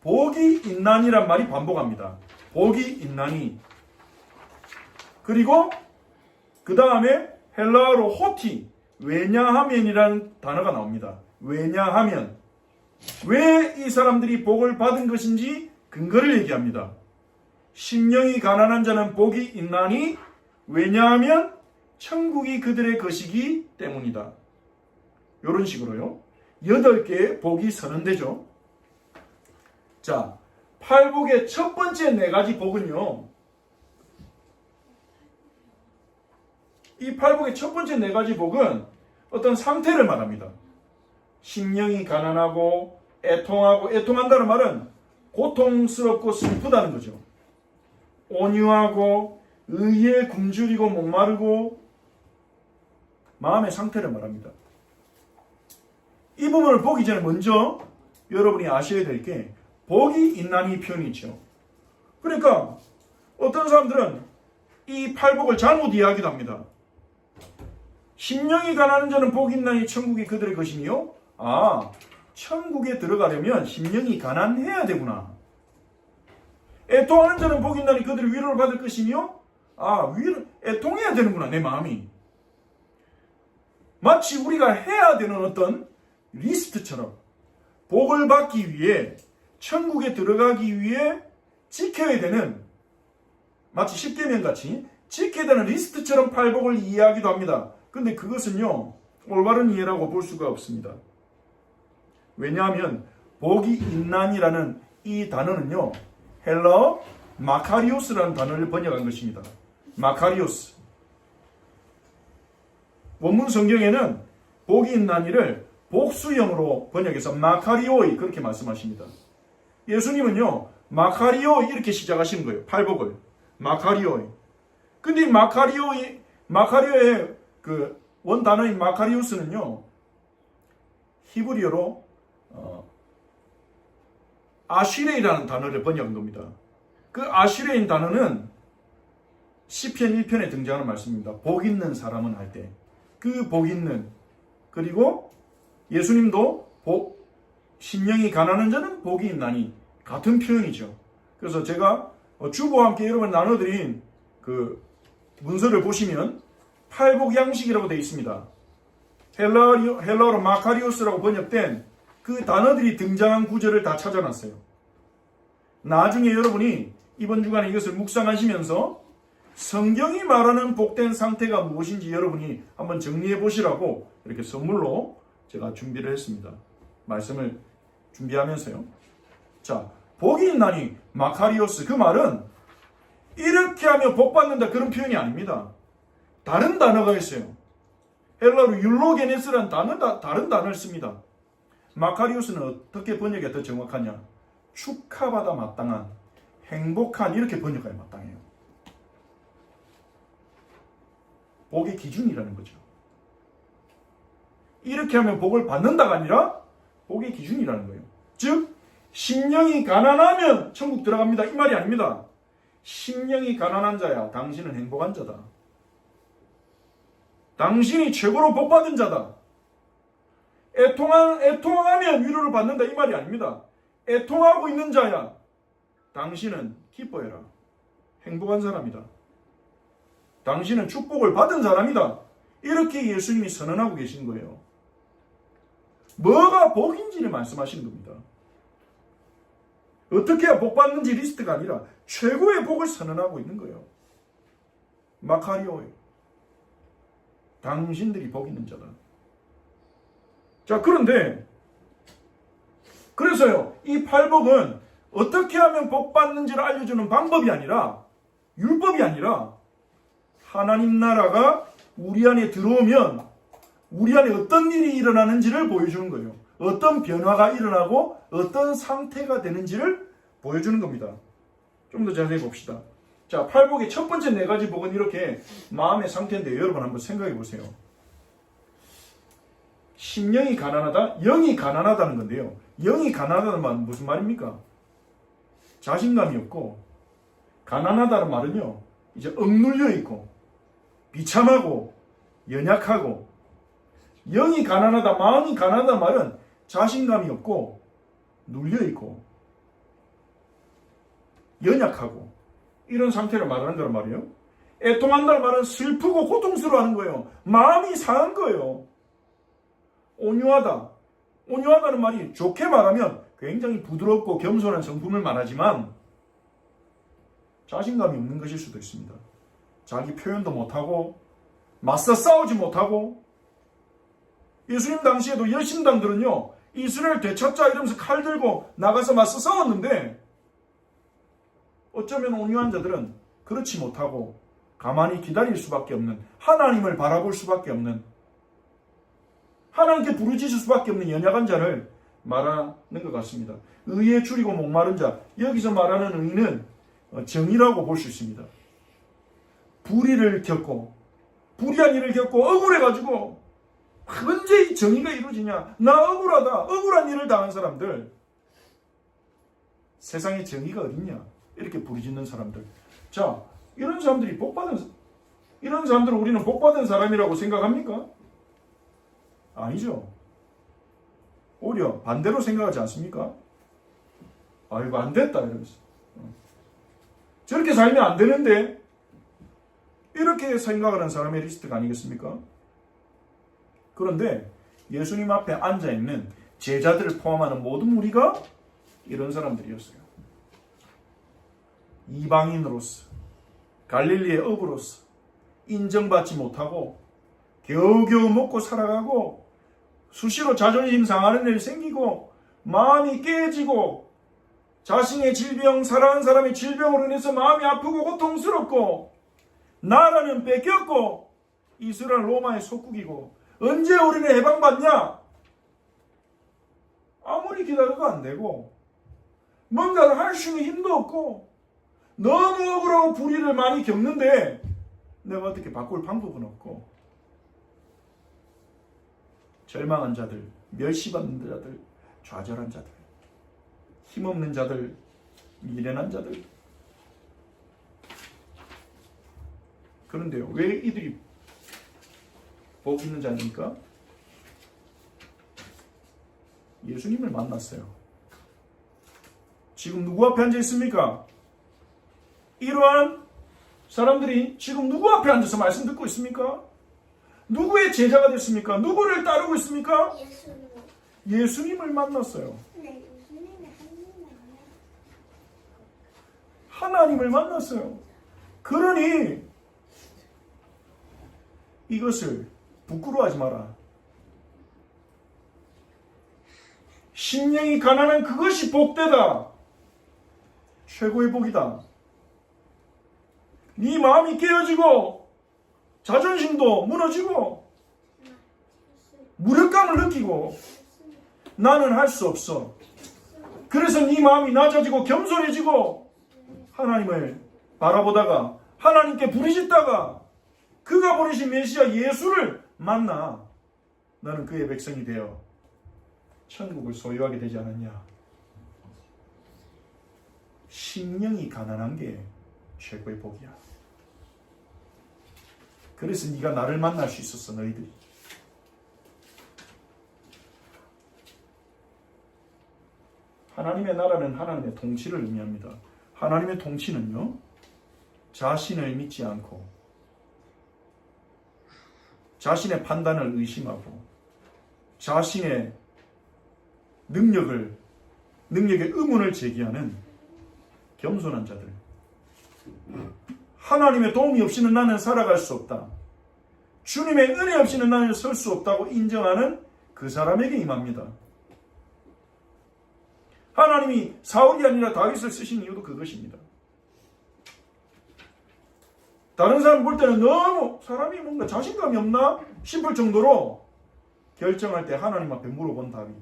복이 있나니란 말이 반복합니다. 복이 있나니. 그리고 그 다음에 헬라어로 호티, 왜냐하면이라는 단어가 나옵니다. 왜냐하면. 왜 이 사람들이 복을 받은 것인지 근거를 얘기합니다. 심령이 가난한 자는 복이 있나니 왜냐하면 천국이 그들의 것이기 때문이다. 이런 식으로요. 8개의 복이 선언되죠. 자, 팔복의 첫 번째 4가지 복은요. 이 팔복의 첫 번째 4가지 복은 어떤 상태를 말합니다. 심령이 가난하고 애통하고, 애통한다는 말은 고통스럽고 슬프다는 거죠. 온유하고 의에 굶주리고 목마르고 마음의 상태를 말합니다. 이 부분을 보기 전에 먼저 여러분이 아셔야 될 게 복이 있나니 표현이 있죠. 그러니까 어떤 사람들은 이 팔복을 잘못 이해하기도 합니다. 심령이 가난한 자는 복이 있나니 천국이 그들의 것이니요. 아, 천국에 들어가려면 심령이 가난해야 되구나. 애통하는 자는 복이 있나니 그들이 위로를 받을 것이며, 아, 애통해야 되는구나, 내 마음이. 마치 우리가 해야 되는 어떤 리스트처럼 복을 받기 위해, 천국에 들어가기 위해 지켜야 되는, 마치 십계명 같이 지켜야 되는 리스트처럼 팔복을 이해하기도 합니다. 근데 그것은요, 올바른 이해라고 볼 수가 없습니다. 왜냐하면 복이 있나니라는 이 단어는요, 헬라어 마카리오스라는 단어를 번역한 것입니다. 마카리오스. 원문 성경에는 복이 있나니를 복수형으로 번역해서 마카리오이 그렇게 말씀하십니다. 예수님은요, 마카리오이 이렇게 시작하시는 거예요. 팔복을. 마카리오이. 근데 이 마카리오의 그 원 단어인 마카리오스는요, 히브리어로 아시레이라는 단어를 번역한 겁니다. 그 아시레인 단어는 시편 1편에 등장하는 말씀입니다. 복 있는 사람은 할 때. 그 복 있는. 그리고 예수님도 심령이 가난한 자는 복이 있나니. 같은 표현이죠. 그래서 제가 주보와 함께 여러분 나눠드린 그 문서를 보시면 팔복 양식이라고 되어 있습니다. 헬라어로 마카리오스라고 번역된 그 단어들이 등장한 구절을 다 찾아놨어요. 나중에 여러분이 이번 주간에 이것을 묵상하시면서 성경이 말하는 복된 상태가 무엇인지 여러분이 한번 정리해 보시라고 이렇게 선물로 제가 준비를 했습니다. 말씀을 준비하면서요. 자, 복이 있나니 마카리오스, 그 말은 이렇게 하면 복 받는다 그런 표현이 아닙니다. 다른 단어가 있어요. 헬라어로 율로게네스라는 다른 단어를 씁니다. 마카리오스는 어떻게 번역이 더 정확하냐? 축하받아 마땅한, 행복한, 이렇게 번역하여 마땅해요. 복의 기준이라는 거죠. 이렇게 하면 복을 받는다가 아니라 복의 기준이라는 거예요. 즉 심령이 가난하면 천국 들어갑니다, 이 말이 아닙니다. 심령이 가난한 자야, 당신은 행복한 자다. 당신이 최고로 복받은 자다. 애통하면 위로를 받는다, 이 말이 아닙니다. 애통하고 있는 자야, 당신은 기뻐해라. 행복한 사람이다. 당신은 축복을 받은 사람이다. 이렇게 예수님이 선언하고 계신 거예요. 뭐가 복인지를 말씀하시는 겁니다. 어떻게 해야 복 받는지 리스트가 아니라 최고의 복을 선언하고 있는 거예요. 마카리오에 당신들이 복 있는 자다. 자, 그런데 그래서요, 이 팔복은 어떻게 하면 복 받는지를 알려주는 방법이 아니라, 율법이 아니라, 하나님 나라가 우리 안에 들어오면 우리 안에 어떤 일이 일어나는지를 보여주는 거예요. 어떤 변화가 일어나고 어떤 상태가 되는지를 보여주는 겁니다. 좀 더 자세히 봅시다. 자, 팔복의 첫 번째 4가지 복은 이렇게 마음의 상태인데 여러분 한번 생각해 보세요. 심령이 가난하다, 영이 가난하다는 건데요. 영이 가난하다는 말은 무슨 말입니까? 자신감이 없고, 가난하다는 말은요, 이제 억눌려 있고, 비참하고, 연약하고, 영이 가난하다, 마음이 가난하다는 말은 자신감이 없고, 눌려 있고, 연약하고, 이런 상태를 말하는 거란 말이에요. 애통한다는 말은 슬프고 고통스러워하는 거예요. 마음이 상한 거예요. 온유하다. 온유하다는 말이 좋게 말하면 굉장히 부드럽고 겸손한 성품을 말하지만 자신감이 없는 것일 수도 있습니다. 자기 표현도 못하고 맞서 싸우지 못하고 예수님 당시에도 열심당들은요. 이스라엘 되찾자 이러면서 칼 들고 나가서 맞서 싸웠는데 어쩌면 온유한 자들은 그렇지 못하고 가만히 기다릴 수밖에 없는 하나님을 바라볼 수밖에 없는 하나님께 부르짖을 수밖에 없는 연약한 자를 말하는 것 같습니다. 의에 줄이고 목마른 자 여기서 말하는 의는 정의라고 볼 수 있습니다. 불의를 겪고 불의한 일을 겪고 억울해가지고 언제 이 정의가 이루어지냐 나 억울하다 억울한 일을 당한 사람들 세상에 정의가 어딨냐 이렇게 부르짖는 사람들 자 이런 사람들이 이런 사람들을 우리는 복받은 사람이라고 생각합니까? 아니죠. 오히려 반대로 생각하지 않습니까? 아이고 안 됐다 이러면서 저렇게 살면 안 되는데 이렇게 생각하는 사람의 리스트가 아니겠습니까? 그런데 예수님 앞에 앉아있는 제자들을 포함하는 모든 무리가 이런 사람들이었어요. 이방인으로서 갈릴리의 어부로서 인정받지 못하고 겨우겨우 먹고 살아가고 수시로 자존심 상하는 일이 생기고 마음이 깨지고 자신의 질병, 사랑하는 사람의 질병으로 인해서 마음이 아프고 고통스럽고 나라는 뺏겼고 이스라엘 로마의 속국이고 언제 우리는 해방받냐? 아무리 기다려도 안 되고 뭔가를 할 수 있는 힘도 없고 너무 억울하고 불의를 많이 겪는데 내가 어떻게 바꿀 방법은 없고 절망한 자들, 멸시받는 자들, 좌절한 자들, 힘없는 자들, 미련한 자들. 그런데요, 왜 이들이 복 있는 자입니까? 예수님을 만났어요. 지금 누구 앞에 앉아 있습니까? 이러한 사람들이 지금 누구 앞에 앉아서 말씀 듣고 있습니까? 누구의 제자가 됐습니까? 누구를 따르고 있습니까? 예수님을 만났어요. 하나님을 만났어요. 그러니 이것을 부끄러워하지 마라. 심령이 가난한 그것이 복되다. 최고의 복이다. 네 마음이 깨어지고 자존심도 무너지고 무력감을 느끼고 나는 할 수 없어. 그래서 네 마음이 낮아지고 겸손해지고 하나님을 바라보다가 하나님께 부르짖다가 그가 보내신 메시아 예수를 만나 너는 그의 백성이 되어 천국을 소유하게 되지 않았냐. 심령이 가난한 게 최고의 복이야. 그래서 네가 나를 만날 수 있었어. 너희들이. 하나님의 나라는 하나님의 통치를 의미합니다. 하나님의 통치는요, 자신을 믿지 않고 자신의 판단을 의심하고 자신의 능력의 의문을 제기하는 겸손한 자들. 하나님의 도움이 없이는 나는 살아갈 수 없다. 주님의 은혜 없이는 나는 설 수 없다고 인정하는 그 사람에게 임합니다. 하나님이 사울이 아니라 다윗을 쓰신 이유도 그것입니다. 다른 사람 볼 때는 너무 사람이 뭔가 자신감이 없나 싶을 정도로 결정할 때 하나님 앞에 물어본 다윗.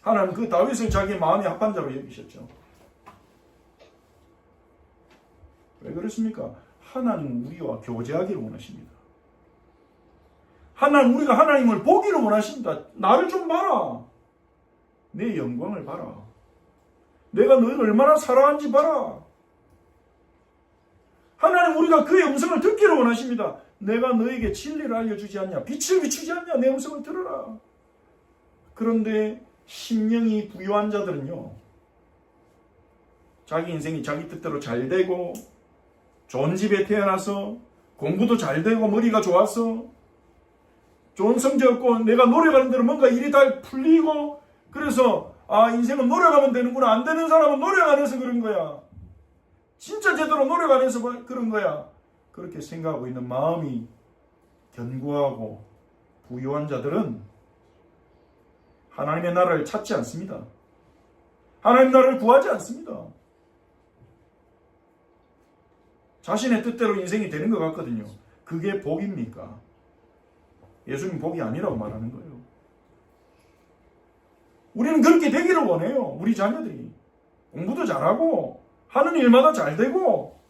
하나님 그 다윗을 자기의 마음의 합한 자로 여기셨죠. 왜 그렇습니까? 하나님은 우리와 교제하기를 원하십니다. 우리가 하나님을 보기를 원하십니다. 나를 좀 봐라. 내 영광을 봐라. 내가 너를 얼마나 사랑하는지 봐라. 하나님, 우리가 그의 음성을 듣기를 원하십니다. 내가 너에게 진리를 알려주지 않냐? 빛을 비추지 않냐? 내 음성을 들어라. 그런데 심령이 부유한 자들은요, 자기 인생이 자기 뜻대로 잘 되고 좋은 집에 태어나서 공부도 잘 되고 머리가 좋아서 좋은 성적 얻고 내가 노력하는 대로 뭔가 일이 다 풀리고, 그래서 인생은 노력하면 되는구나. 안 되는 사람은 노력 안 해서 그런 거야. 진짜 제대로 노력 안 해서 그런 거야. 그렇게 생각하고 있는 마음이 견고하고 부유한 자들은 하나님의 나라를 찾지 않습니다. 하나님 나라를 구하지 않습니다. 자신의 뜻대로 인생이 되는 것 같거든요. 그게 복입니까? 예수님 복이 아니라고 말하는 거예요. 우리는 그렇게 되기를 원해요. 우리 자녀들이 공부도 잘하고 하는 일마다 잘 되고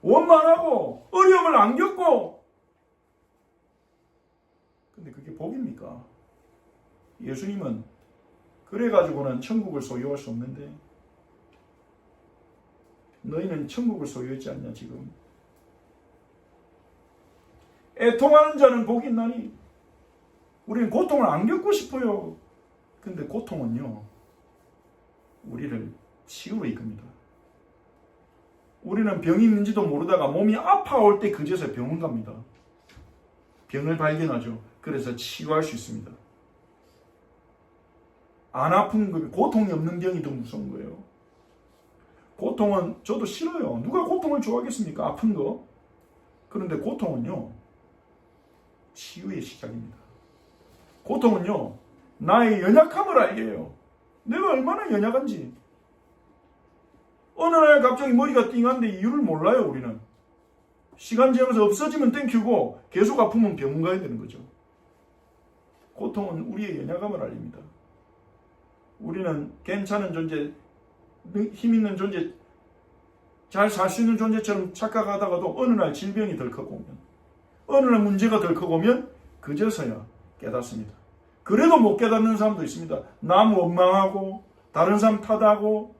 원만하고 어려움을 안 겪고. 근데 그게 복입니까? 예수님은 그래가지고는 천국을 소유할 수 없는데, 너희는 천국을 소유했지 않냐 지금. 애통하는 자는 복이 있나니. 우리는 고통을 안 겪고 싶어요. 근데 고통은요, 우리를 치유로 이끕니다. 우리는 병이 있는지도 모르다가 몸이 아파올 때 그제서 병원 갑니다. 병을 발견하죠. 그래서 치유할 수 있습니다. 안 아픈 거, 고통이 없는 병이 더 무서운 거예요. 고통은 저도 싫어요. 누가 고통을 좋아하겠습니까? 아픈 거. 그런데 고통은요, 치유의 시작입니다. 고통은요, 나의 연약함을 알게 해요. 내가 얼마나 연약한지. 어느 날 갑자기 머리가 띵한데 이유를 몰라요. 우리는 시간 지나면서 없어지면 땡큐고 계속 아프면 병원 가야 되는 거죠. 고통은 우리의 연약함을 알립니다. 우리는 괜찮은 존재, 힘 있는 존재, 잘 살 수 있는 존재처럼 착각하다가도 어느 날 질병이 덜컥 오면, 어느 날 문제가 덜컥 오면 그제서야 깨닫습니다. 그래도 못 깨닫는 사람도 있습니다. 남 원망하고 다른 사람 탓하고,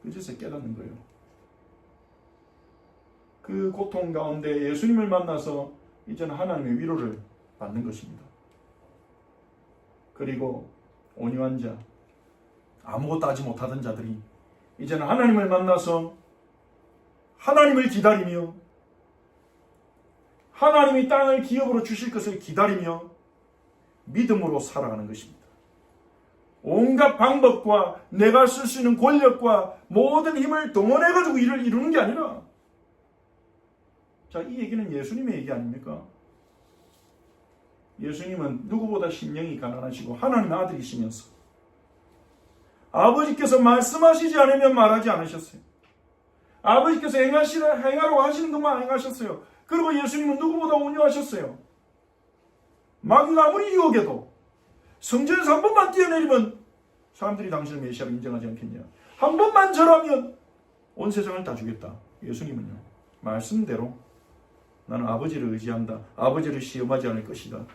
그제서 깨닫는 거예요. 그 고통 가운데 예수님을 만나서 이제는 하나님의 위로를 받는 것입니다. 그리고 온유한 자, 아무것도 하지 못하던 자들이 이제는 하나님을 만나서 하나님을 기다리며, 하나님이 땅을 기업으로 주실 것을 기다리며 믿음으로 살아가는 것입니다. 온갖 방법과 내가 쓸 수 있는 권력과 모든 힘을 동원해가지고 일을 이루는 게 아니라, 자, 이 얘기는 예수님의 얘기 아닙니까? 예수님은 누구보다 심령이 가난하시고 하나님의 아들이시면서 아버지께서 말씀하시지 않으면 말하지 않으셨어요. 아버지께서 행하라고 하시는 것만 행하셨어요. 그리고 예수님은 누구보다 온유하셨어요. 마귀가 아무리 유혹해도 성전에서 한 번만 뛰어내리면 사람들이 당신을 메시아로 인정하지 않겠냐. 한 번만 절하면 온 세상을 다 주겠다. 예수님은요, 말씀대로 나는 아버지를 의지한다. 아버지를 시험하지 않을 것이다.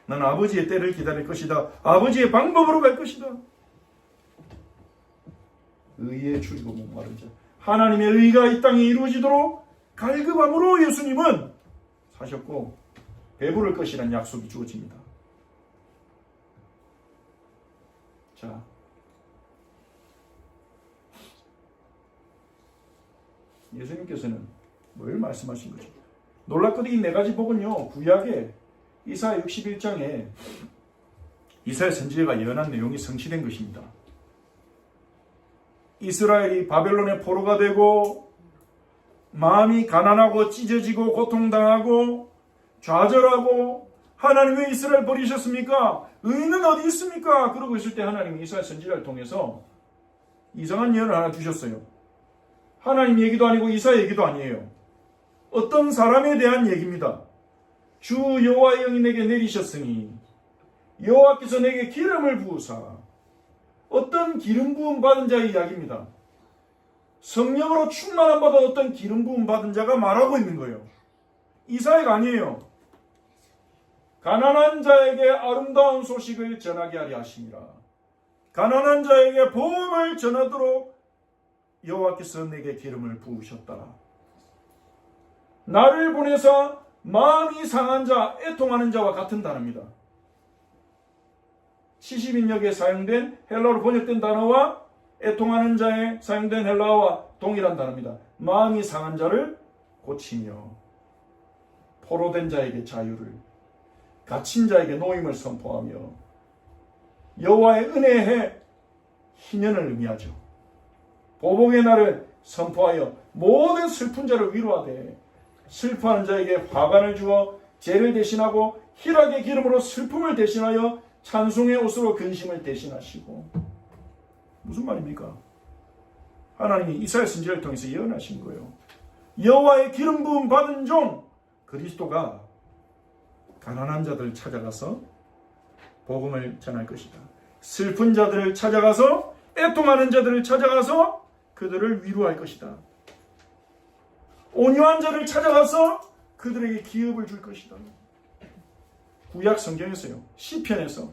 나는 아버지의 때를 기다릴 것이다. 아버지의 방법으로 갈 것이다. 의에 줄이고 목마른 자, 하나님의 의가 이 땅에 이루어지도록 갈급함으로 예수님은 사셨고 배부를 것이라는 약속이 주어집니다. 자, 예수님께서는 뭘 말씀하신 거죠? 놀랍게도 이 네 가지 복은요, 구약의 이사야 61장에 이사야 선지자가 예언한 내용이 성취된 것입니다. 이스라엘이 바벨론의 포로가 되고 마음이 가난하고 찢어지고 고통당하고 좌절하고, 하나님 왜 이스라엘 버리셨습니까? 의인은 어디 있습니까? 그러고 있을 때 하나님이 이사야 선지자를 통해서 이상한 예언을 하나 주셨어요. 하나님 얘기도 아니고 이사야 얘기도 아니에요. 어떤 사람에 대한 얘기입니다. 주 여호와의 영이 내게 내리셨으니 여호와께서 내게 기름을 부으사. 어떤 기름 부음 받은 자의 이야기입니다. 성령으로 충만함 받은 어떤 기름 부음 받은 자가 말하고 있는 거예요. 이사야가 아니에요. 가난한 자에게 아름다운 소식을 전하게 하려 하심이라. 가난한 자에게 복음을 전하도록 여호와께서 내게 기름을 부으셨다. 나를 보내사 마음이 상한 자, 애통하는 자와 같은 단어입니다. 70인역에 사용된 헬라어로 번역된 단어와 애통하는 자에 사용된 헬라어와 동일한 단어입니다. 마음이 상한 자를 고치며 포로된 자에게 자유를, 갇힌 자에게 노임을 선포하며 여호와의 은혜의 해 희년을 의미하죠. 보복의 날을 선포하여 모든 슬픈 자를 위로하되 슬퍼하는 자에게 화관을 주어 죄를 대신하고 희락의 기름으로 슬픔을 대신하여 찬송의 옷으로 근심을 대신하시고. 무슨 말입니까? 하나님이 이사야 선지자를 통해서 예언하신 거예요. 여호와의 기름 부음 받은 종 그리스도가 가난한 자들을 찾아가서 복음을 전할 것이다. 슬픈 자들을 찾아가서, 애통하는 자들을 찾아가서 그들을 위로할 것이다. 온유한 자를 찾아가서 그들에게 기업을 줄 것이다. 구약 성경에서요, 시편에서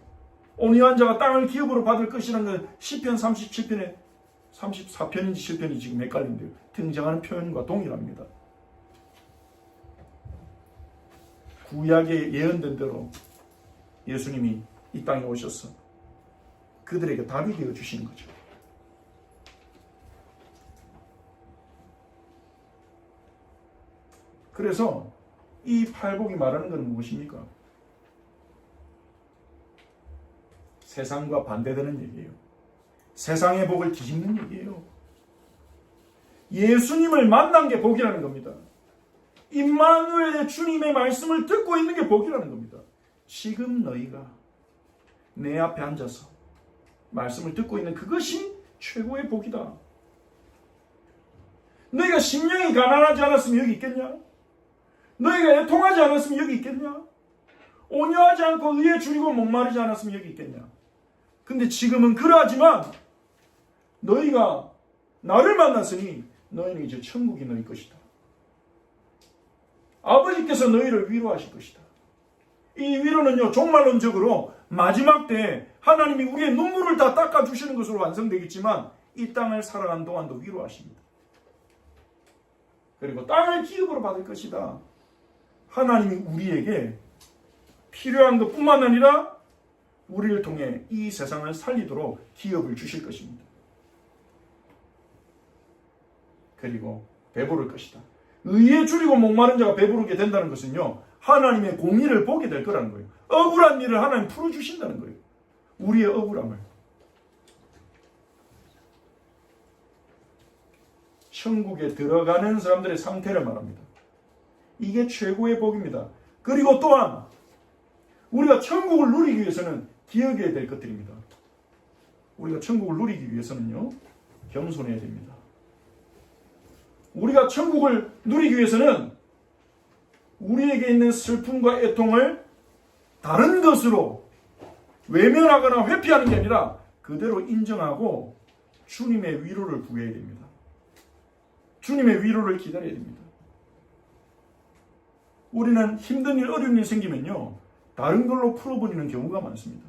온유한 자가 땅을 기업으로 받을 것이라는 건 시편 37편에 34편인지 7편이 지금 헷갈린데요. 등장하는 표현과 동일합니다. 구약에 예언된 대로 예수님이 이 땅에 오셔서 그들에게 답이 되어 주시는 거죠. 그래서 이 팔복이 말하는 것은 무엇입니까? 세상과 반대되는 얘기예요. 세상의 복을 뒤집는 얘기예요. 예수님을 만난 게 복이라는 겁니다. 임마누엘의 주님의 말씀을 듣고 있는 게 복이라는 겁니다. 지금 너희가 내 앞에 앉아서 말씀을 듣고 있는 그것이 최고의 복이다. 너희가 심령이 가난하지 않았으면 여기 있겠냐? 너희가 애통하지 않았으면 여기 있겠냐? 온유하지 않고 의에 줄이고 목마르지 않았으면 여기 있겠냐? 근데 지금은 그러하지만 너희가 나를 만났으니 너희는 이제 천국이 너희 것이다. 아버지께서 너희를 위로하실 것이다. 이 위로는요, 종말론적으로 마지막 때 하나님이 우리의 눈물을 다 닦아주시는 것으로 완성되겠지만 이 땅을 살아간 동안도 위로하십니다. 그리고 땅을 기업으로 받을 것이다. 하나님이 우리에게 필요한 것뿐만 아니라 우리를 통해 이 세상을 살리도록 기업을 주실 것입니다. 그리고 배부를 것이다. 의에 줄이고 목마른 자가 배부르게 된다는 것은요, 하나님의 공의를 보게 될 거라는 거예요. 억울한 일을 하나님 풀어주신다는 거예요. 우리의 억울함을. 천국에 들어가는 사람들의 상태를 말합니다. 이게 최고의 복입니다. 그리고 또한 우리가 천국을 누리기 위해서는 기억해야 될 것들입니다. 우리가 천국을 누리기 위해서는요, 겸손해야 됩니다. 우리가 천국을 누리기 위해서는 우리에게 있는 슬픔과 애통을 다른 것으로 외면하거나 회피하는 게 아니라 그대로 인정하고 주님의 위로를 구해야 됩니다. 주님의 위로를 기다려야 됩니다. 우리는 힘든 일, 어려운 일 생기면요, 다른 걸로 풀어버리는 경우가 많습니다.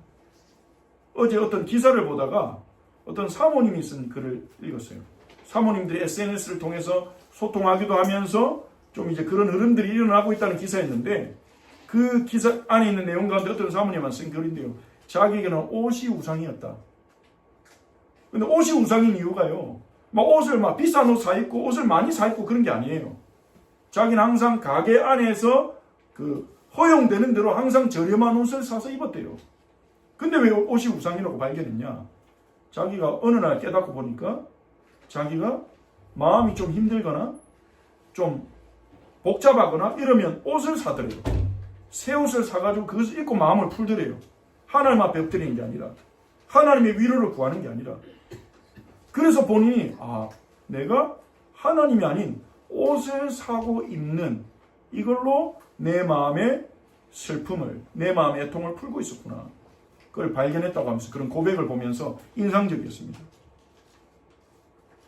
어제 어떤 기사를 보다가 어떤 사모님이 쓴 글을 읽었어요. 사모님들이 SNS를 통해서 소통하기도 하면서 좀 이제 그런 흐름들이 일어나고 있다는 기사였는데, 그 기사 안에 있는 내용 가운데 어떤 사모님만 쓴 글인데요, 자기에게는 옷이 우상이었다. 근데 옷이 우상인 이유가요, 옷을 비싼 옷 사 입고 옷을 많이 사 입고 그런 게 아니에요. 자기는 항상 가게 안에서 허용되는 대로 항상 저렴한 옷을 사서 입었대요. 근데 왜 옷이 우상이라고 발견했냐? 자기가 어느 날 깨닫고 보니까 자기가 마음이 좀 힘들거나 좀 복잡하거나 이러면 옷을 사더래요. 새 옷을 사가지고 그것을 입고 마음을 풀더래요. 하나님 앞에 엎드리는 게 아니라, 하나님의 위로를 구하는 게 아니라. 그래서 본인이 내가 하나님이 아닌 옷을 사고 입는 이걸로 내 마음의 슬픔을, 내 마음의 애통을 풀고 있었구나. 그걸 발견했다고 하면서 그런 고백을 보면서 인상적이었습니다.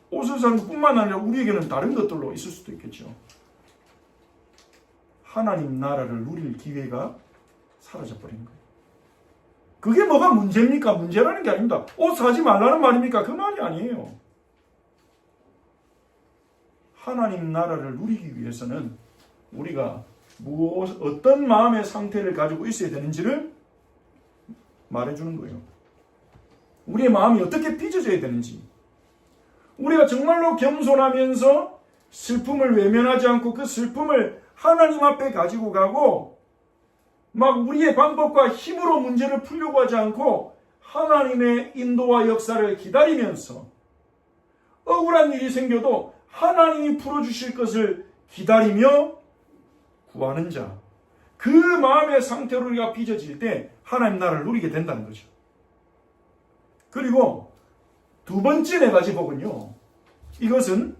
옷을 사는 것뿐만 아니라 우리에게는 다른 것들로 있을 수도 있겠죠. 하나님 나라를 누릴 기회가 사라져버리는 거예요. 그게 뭐가 문제입니까? 문제라는 게 아닙니다. 옷 사지 말라는 말입니까? 그 말이 아니에요. 하나님 나라를 누리기 위해서는 우리가 어떤 마음의 상태를 가지고 있어야 되는지를 말해주는 거예요. 우리의 마음이 어떻게 빚어져야 되는지, 우리가 정말로 겸손하면서 슬픔을 외면하지 않고 그 슬픔을 하나님 앞에 가지고 가고 막 우리의 방법과 힘으로 문제를 풀려고 하지 않고 하나님의 인도와 역사를 기다리면서 억울한 일이 생겨도 하나님이 풀어주실 것을 기다리며 구하는 자, 그 마음의 상태로 우리가 빚어질 때 하나님 나라를 누리게 된다는 거죠. 그리고 두 번째 네 가지 복은요, 이것은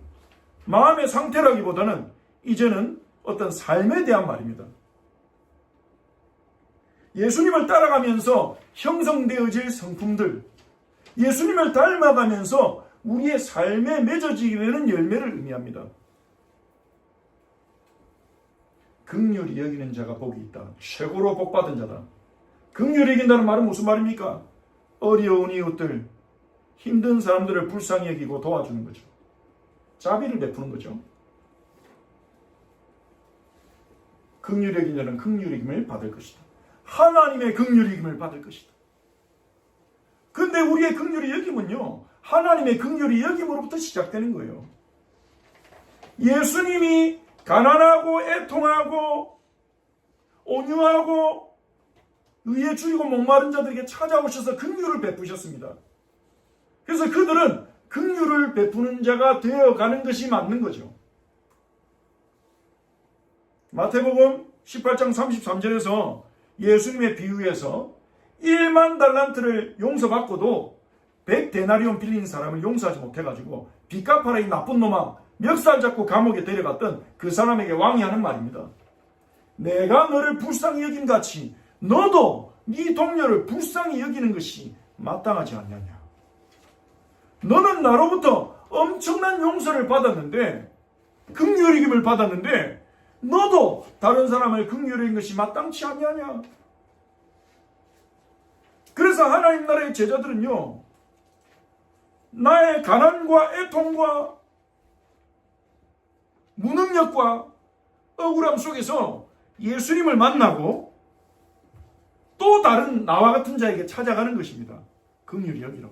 마음의 상태라기보다는 이제는 어떤 삶에 대한 말입니다. 예수님을 따라가면서 형성되어질 성품들, 예수님을 닮아가면서 우리의 삶에 맺어지게 되는 열매를 의미합니다. 긍휼히 여기는 자가 복이 있다. 최고로 복받은 자다. 긍휼히 여긴다는 말은 무슨 말입니까? 어려운 이웃들, 힘든 사람들을 불쌍히 여기고 도와주는 거죠. 자비를 베푸는 거죠. 긍휼히 여긴 자는 긍휼히 여김을 받을 것이다. 하나님의 긍휼히 여김을 받을 것이다. 근데 우리의 긍휼히 여김은요, 하나님의 긍휼히 여김으로부터 시작되는 거예요. 예수님이 가난하고 애통하고 온유하고 의에 줄이고 목마른 자들에게 찾아오셔서 긍휼을 베푸셨습니다. 그래서 그들은 긍휼을 베푸는 자가 되어가는 것이 맞는 거죠. 마태복음 18장 33절에서 예수님의 비유에서 1만 달란트를 용서받고도 100데나리온 빌린 사람을 용서하지 못해가지고 빚 갚아라 이 나쁜 놈아, 멱살 잡고 감옥에 데려갔던 그 사람에게 왕이 하는 말입니다. 내가 너를 불쌍히 여김같이 너도 네 동료를 불쌍히 여기는 것이 마땅하지 않느냐. 너는 나로부터 엄청난 용서를 받았는데, 긍휼히 여김을 받았는데 너도 다른 사람을 긍휼히 여긴 것이 마땅치 않느냐. 그래서 하나님 나라의 제자들은요, 나의 가난과 애통과 무능력과 억울함 속에서 예수님을 만나고 또 다른 나와 같은 자에게 찾아가는 것입니다. 긍휼히 여기로.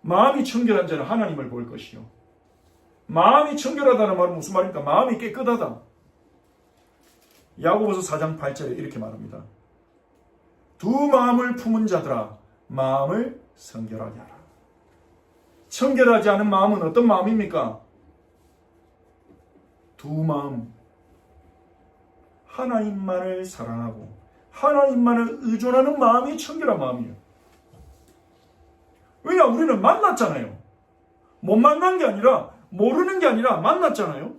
마음이 청결한 자는 하나님을 볼 것이요. 마음이 청결하다는 말은 무슨 말입니까? 마음이 깨끗하다. 야고보서 4장 8절에 이렇게 말합니다. 두 마음을 품은 자들아, 마음을 성결하게 하라. 청결하지 않은 마음은 어떤 마음입니까? 두 마음. 하나님만을 사랑하고 하나님만을 의존하는 마음이 청결한 마음이에요. 왜냐? 우리는 만났잖아요. 못 만난 게 아니라, 모르는 게 아니라 만났잖아요.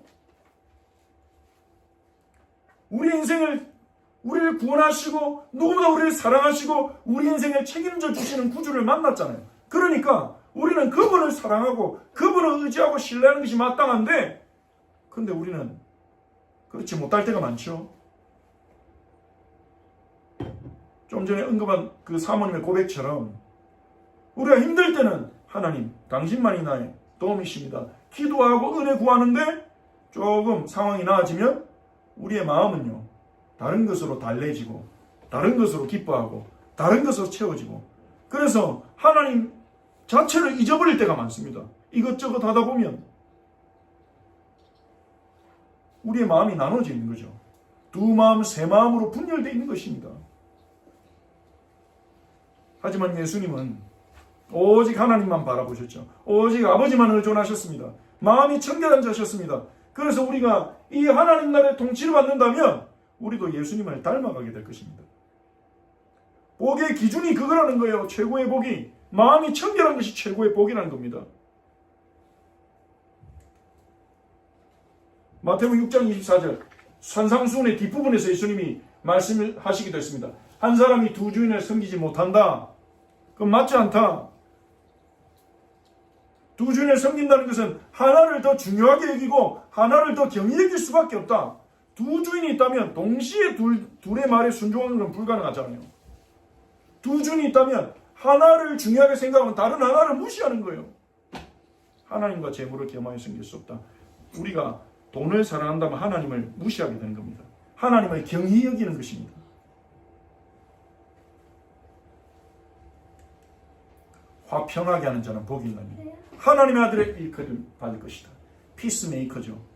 우리 인생을, 우리를 구원하시고 누구보다 우리를 사랑하시고 우리 인생을 책임져 주시는 구주를 만났잖아요. 그러니까 우리는 그분을 사랑하고 그분을 의지하고 신뢰하는 것이 마땅한데, 근데 우리는 그렇지 못할 때가 많죠. 좀 전에 언급한 그 사모님의 고백처럼 우리가 힘들 때는 하나님, 당신만이 나의 도움이십니다. 기도하고 은혜 구하는데 조금 상황이 나아지면 우리의 마음은요, 다른 것으로 달래지고 다른 것으로 기뻐하고 다른 것으로 채워지고, 그래서 하나님 자체를 잊어버릴 때가 많습니다. 이것저것 하다 보면 우리의 마음이 나눠져 있는 거죠. 두 마음, 세 마음으로 분열되어 있는 것입니다. 하지만 예수님은 오직 하나님만 바라보셨죠. 오직 아버지만 의존하셨습니다. 마음이 청결한 자셨습니다. 그래서 우리가 이 하나님 나라의 통치를 받는다면 우리도 예수님을 닮아가게 될 것입니다. 복의 기준이 그거라는 거예요. 최고의 복이 마음이 청결한 것이 최고의 복이라는 겁니다. 마태복음 6장 24절 산상수훈의 뒷부분에서 예수님이 말씀을 하시기도 했습니다. 한 사람이 두 주인을 섬기지 못한다. 그건 맞지 않다. 두 주인을 섬긴다는 것은 하나를 더 중요하게 여기고 하나를 더 경히 여길 수밖에 없다. 두 주인이 있다면 동시에 둘의 말에 순종하는 건 불가능하잖아요. 두 주인이 있다면 하나를 중요하게 생각하면 다른 하나를 무시하는 거예요. 하나님과 재물을 겸하여 섬길 수 없다. 우리가 돈을 사랑한다면 하나님을 무시하게 되는 겁니다. 하나님을 경히 여기는 것입니다. 화평하게 하는 자는 복이 있나니 하나님의 아들의 일컬을 받을 것이다. 피스메이커죠.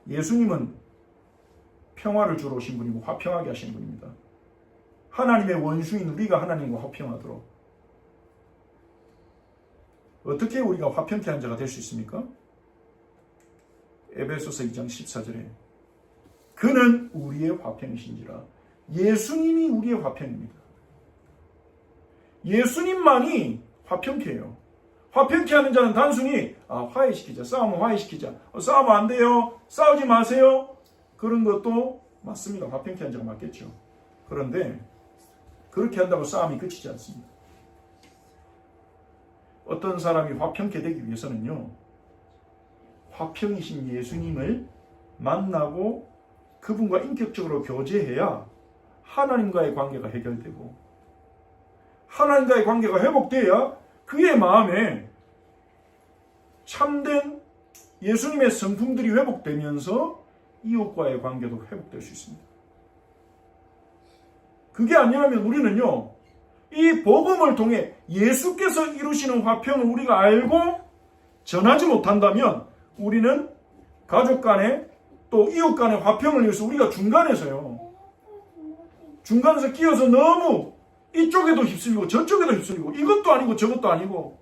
예수님은 평화를 주러 오신 분이고 화평하게 하신 분입니다. 하나님의 원수인 우리가 하나님과 화평하도록 어떻게 우리가 화평케 한 자가 될 수 있습니까? 에베소서 2장 14절에 그는 우리의 화평이신지라. 예수님이 우리의 화평입니다. 예수님만이 화평케 해요. 화평케 하는 자는 단순히 화해시키자, 싸우면 화해시키자, 싸우면 안 돼요, 싸우지 마세요, 그런 것도 맞습니다. 화평케 한 자가 맞겠죠. 그런데 그렇게 한다고 싸움이 그치지 않습니다. 어떤 사람이 화평케 되기 위해서는요, 화평이신 예수님을 만나고 그분과 인격적으로 교제해야 하나님과의 관계가 해결되고 하나님과의 관계가 회복돼야 그의 마음에 참된 예수님의 성품들이 회복되면서 이웃과의 관계도 회복될 수 있습니다. 그게 아니라면 우리는요, 이 복음을 통해 예수께서 이루시는 화평을 우리가 알고 전하지 못한다면 우리는 가족 간에 또 이웃 간의 화평을 위해서 우리가 중간에서 끼어서 너무 이쪽에도 휩쓸리고 저쪽에도 휩쓸리고 이것도 아니고 저것도 아니고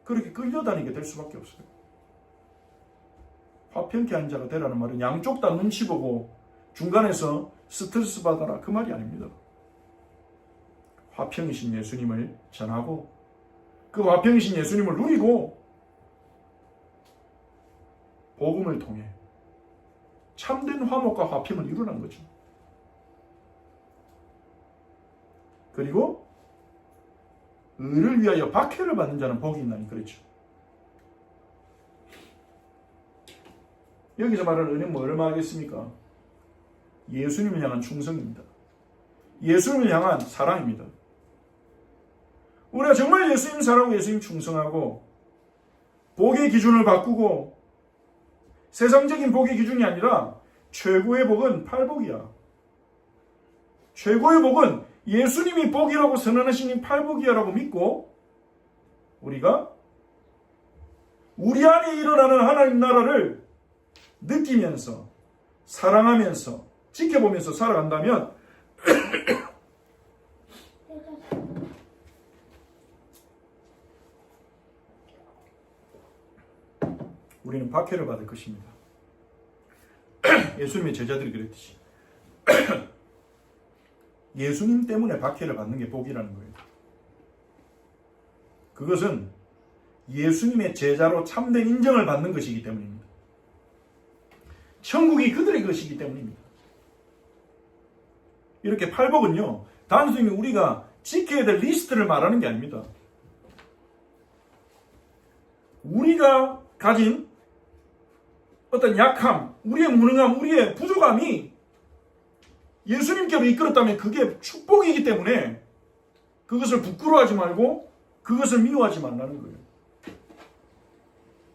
그렇게 끌려다니게 될 수밖에 없어요. 화평케 한 자가 되라는 말은 양쪽 다 눈치 보고 중간에서 스트레스 받아라 그 말이 아닙니다. 화평이신 예수님을 전하고 그 화평이신 예수님을 누리고 복음을 통해 참된 화목과 화평을 이루는 거죠. 그리고 의를 위하여 박해를 받는 자는 복이 있나니 그렇죠. 여기서 말하는 의는 뭐를 말하겠습니까? 예수님을 향한 충성입니다. 예수님을 향한 사랑입니다. 우리가 정말 예수님 사랑하고 예수님 충성하고 복의 기준을 바꾸고 세상적인 복의 기준이 아니라 최고의 복은 팔복이야. 최고의 복은 예수님이 복이라고 선언하시는 팔복이야라고 믿고 우리가 우리 안에 일어나는 하나님 나라를 느끼면서 사랑하면서 지켜보면서 살아간다면 우리는 박해를 받을 것입니다. 예수님의 제자들이 그랬듯이 예수님 때문에 박해를 받는 게 복이라는 거예요. 그것은 예수님의 제자로 참된 인정을 받는 것이기 때문입니다. 천국이 그들의 것이기 때문입니다. 이렇게 팔복은요, 단순히 우리가 지켜야 될 리스트를 말하는 게 아닙니다. 우리가 가진 어떤 약함, 우리의 무능함, 우리의 부족함이 예수님께로 이끌었다면 그게 축복이기 때문에 그것을 부끄러워하지 말고 그것을 미워하지 말라는 거예요.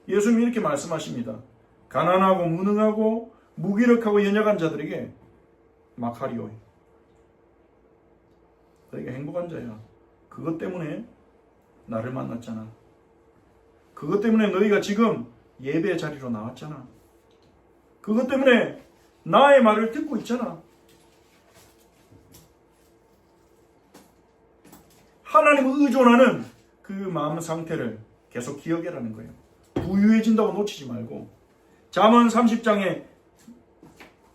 예수님이 이렇게 말씀하십니다. 가난하고 무능하고 무기력하고 연약한 자들에게 막하리오. 너희가 행복한 자야. 그것 때문에 나를 만났잖아. 그것 때문에 너희가 지금 예배 자리로 나왔잖아. 그것 때문에 나의 말을 듣고 있잖아. 하나님을 의존하는 그 마음 상태를 계속 기억해라는 거예요. 부유해진다고 놓치지 말고. 잠언 30장에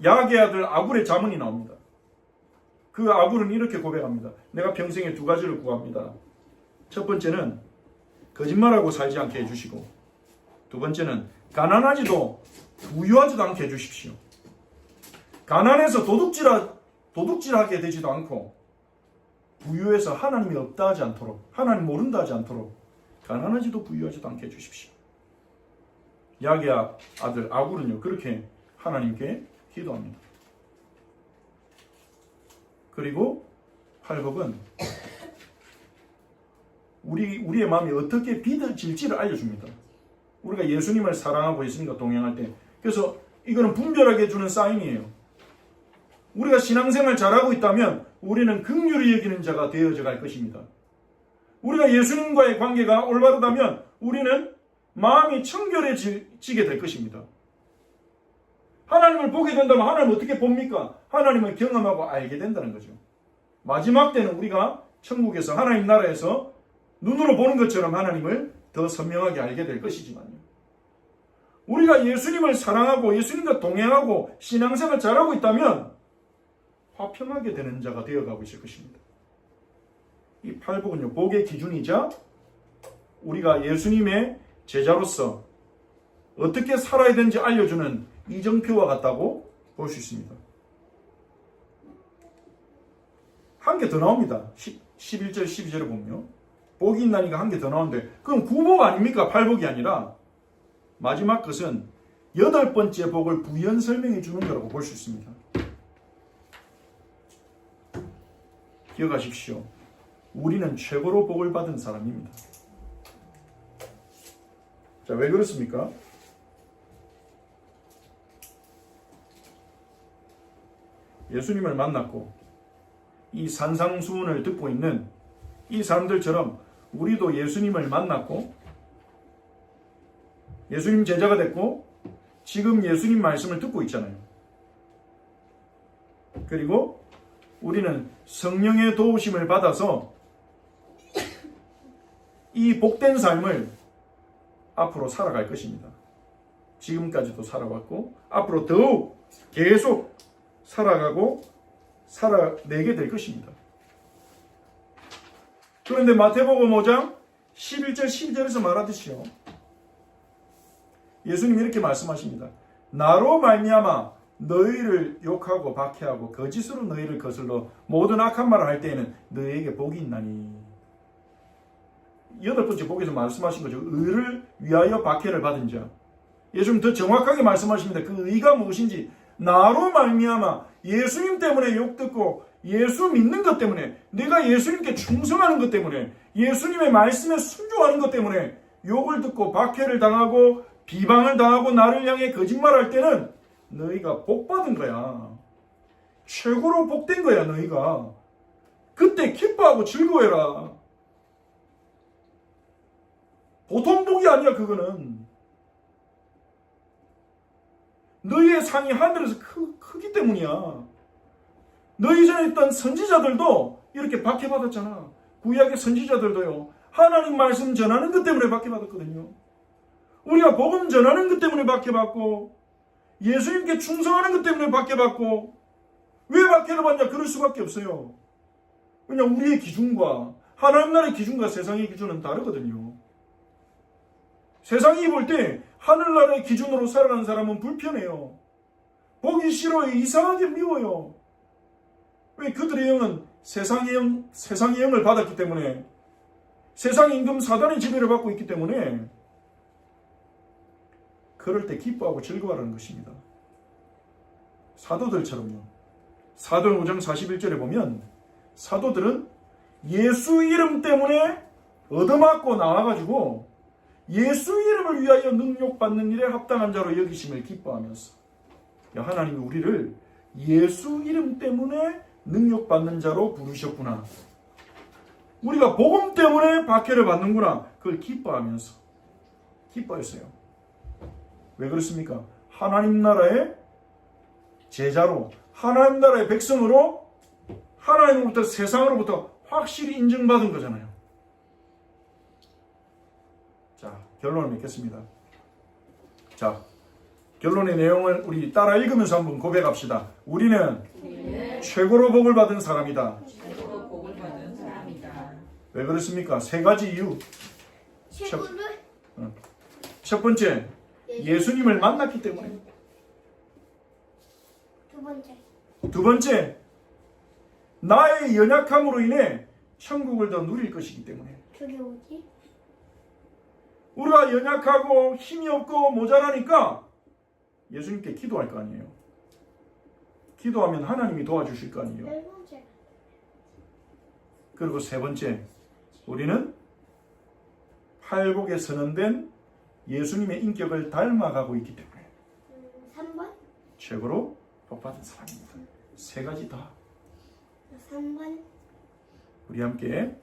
야의 아들 아굴의 잠언이 나옵니다. 그 아굴은 이렇게 고백합니다. 내가 평생에 두 가지를 구합니다. 첫 번째는 거짓말하고 살지 않게 해주시고, 두 번째는 가난하지도 부유하지도 않게 해주십시오. 가난해서 도둑질하게 되지도 않고, 부유해서 하나님이 없다 하지 않도록, 하나님 모른다 하지 않도록 가난하지도 부유하지도 않게 해주십시오. 야게 아들 아굴은요 그렇게 하나님께 기도합니다. 그리고 팔복은 우리의 마음이 어떻게 비춰질지를 알려줍니다. 우리가 예수님을 사랑하고 예수님과 동행할 때, 그래서 이거는 분별하게 해주는 사인이에요. 우리가 신앙생활 잘하고 있다면 우리는 긍휼히 여기는 자가 되어져 갈 것입니다. 우리가 예수님과의 관계가 올바르다면 우리는 마음이 청결해지게 될 것입니다. 하나님을 보게 된다면 하나님을 어떻게 봅니까? 하나님을 경험하고 알게 된다는 거죠. 마지막 때는 우리가 천국에서 하나님 나라에서 눈으로 보는 것처럼 하나님을 더 선명하게 알게 될 것이지만요. 우리가 예수님을 사랑하고 예수님과 동행하고 신앙생활 잘하고 있다면 화평하게 되는 자가 되어가고 있을 것입니다. 이 팔복은요, 복의 기준이자 우리가 예수님의 제자로서 어떻게 살아야 되는지 알려주는 이정표와 같다고 볼 수 있습니다. 한 개 더 나옵니다. 11절, 12절에 보면요. 복이 있나니까 한 개 더 나오는데, 그럼 구복 아닙니까? 팔복이 아니라 마지막 것은 8번째 복을 부연 설명해 주는 거라고 볼 수 있습니다. 기억하십시오. 우리는 최고로 복을 받은 사람입니다. 자, 왜 그렇습니까? 예수님을 만났고 이 산상수훈을 듣고 있는 이 사람들처럼 우리도 예수님을 만났고 예수님 제자가 됐고 지금 예수님 말씀을 듣고 있잖아요. 그리고 우리는 성령의 도우심을 받아서 이 복된 삶을 앞으로 살아갈 것입니다. 지금까지도 살아왔고 앞으로 더욱 계속 살아가고 살아내게 될 것입니다. 그런데 마태복음 5장 11절 12절에서 말하듯이요. 예수님이 이렇게 말씀하십니다. 나로 말미암아 너희를 욕하고 박해하고 거짓으로 너희를 거슬러 모든 악한 말을 할 때에는 너희에게 복이 있나니. 8번째 복에서 말씀하신 거죠. 의를 위하여 박해를 받은 자. 예수님 더 정확하게 말씀하십니다. 그 의가 무엇인지. 나로 말미암아 예수님 때문에 욕 듣고 예수 믿는 것 때문에 내가 예수님께 충성하는 것 때문에 예수님의 말씀에 순종하는 것 때문에 욕을 듣고 박해를 당하고 비방을 당하고 나를 향해 거짓말할 때는 너희가 복받은 거야. 최고로 복된 거야 너희가. 그때 기뻐하고 즐거워해라. 보통 복이 아니야 그거는. 너희의 상이 하늘에서 크기 때문이야. 너희 전에 있던 선지자들도 이렇게 박해받았잖아. 구약의 선지자들도요. 하나님 말씀 전하는 것 때문에 박해받았거든요. 우리가 복음 전하는 것 때문에 박해받고 예수님께 충성하는 것 때문에 박해받고 왜 박해를 받냐? 그럴 수밖에 없어요. 왜냐하면 우리의 기준과 하나님 나라의 기준과 세상의 기준은 다르거든요. 세상이 볼 때 하늘나라의 기준으로 살아가는 사람은 불편해요. 보기 싫어요. 이상하게 미워요. 왜? 그들의 영은 세상의 영을 받았기 때문에 세상 임금 사단의 지배를 받고 있기 때문에 그럴 때 기뻐하고 즐거워하는 것입니다. 사도들처럼요. 사도행 5장 41절에 보면 사도들은 예수 이름 때문에 얻어맞고 나와가지고 예수 이름을 위하여 능욕받는 일에 합당한 자로 여기심을 기뻐하면서 하나님이 우리를 예수 이름 때문에 능욕받는 자로 부르셨구나. 우리가 복음 때문에 박해를 받는구나. 그걸 기뻐하면서 기뻐했어요. 왜 그렇습니까? 하나님 나라의 제자로 하나님 나라의 백성으로 하나님으로부터 세상으로부터 확실히 인정받은 거잖아요. 자, 결론을 맺겠습니다. 자, 결론의 내용을 우리 따라 읽으면서 한번 고백합시다. 우리는 최고로 복을 받은 사람이다. 왜 그렇습니까? 3가지 이유. 첫 번째, 예수님을 만났기 때문에. 두 번째, 나의 연약함으로 인해 천국을 더 누릴 것이기 때문에. 그게 뭐지? 우리가 연약하고 힘이 없고 모자라니까 예수님께 기도할 거 아니에요. 기도하면 하나님이 도와주실 거 아니에요. 네 번째. 그리고 세 번째, 우리는 팔복에 선언된 예수님의 인격을 닮아가고 있기 때문에 3번? 최고로 복받은 사람입니다. 세 가지 다 3번? 우리 함께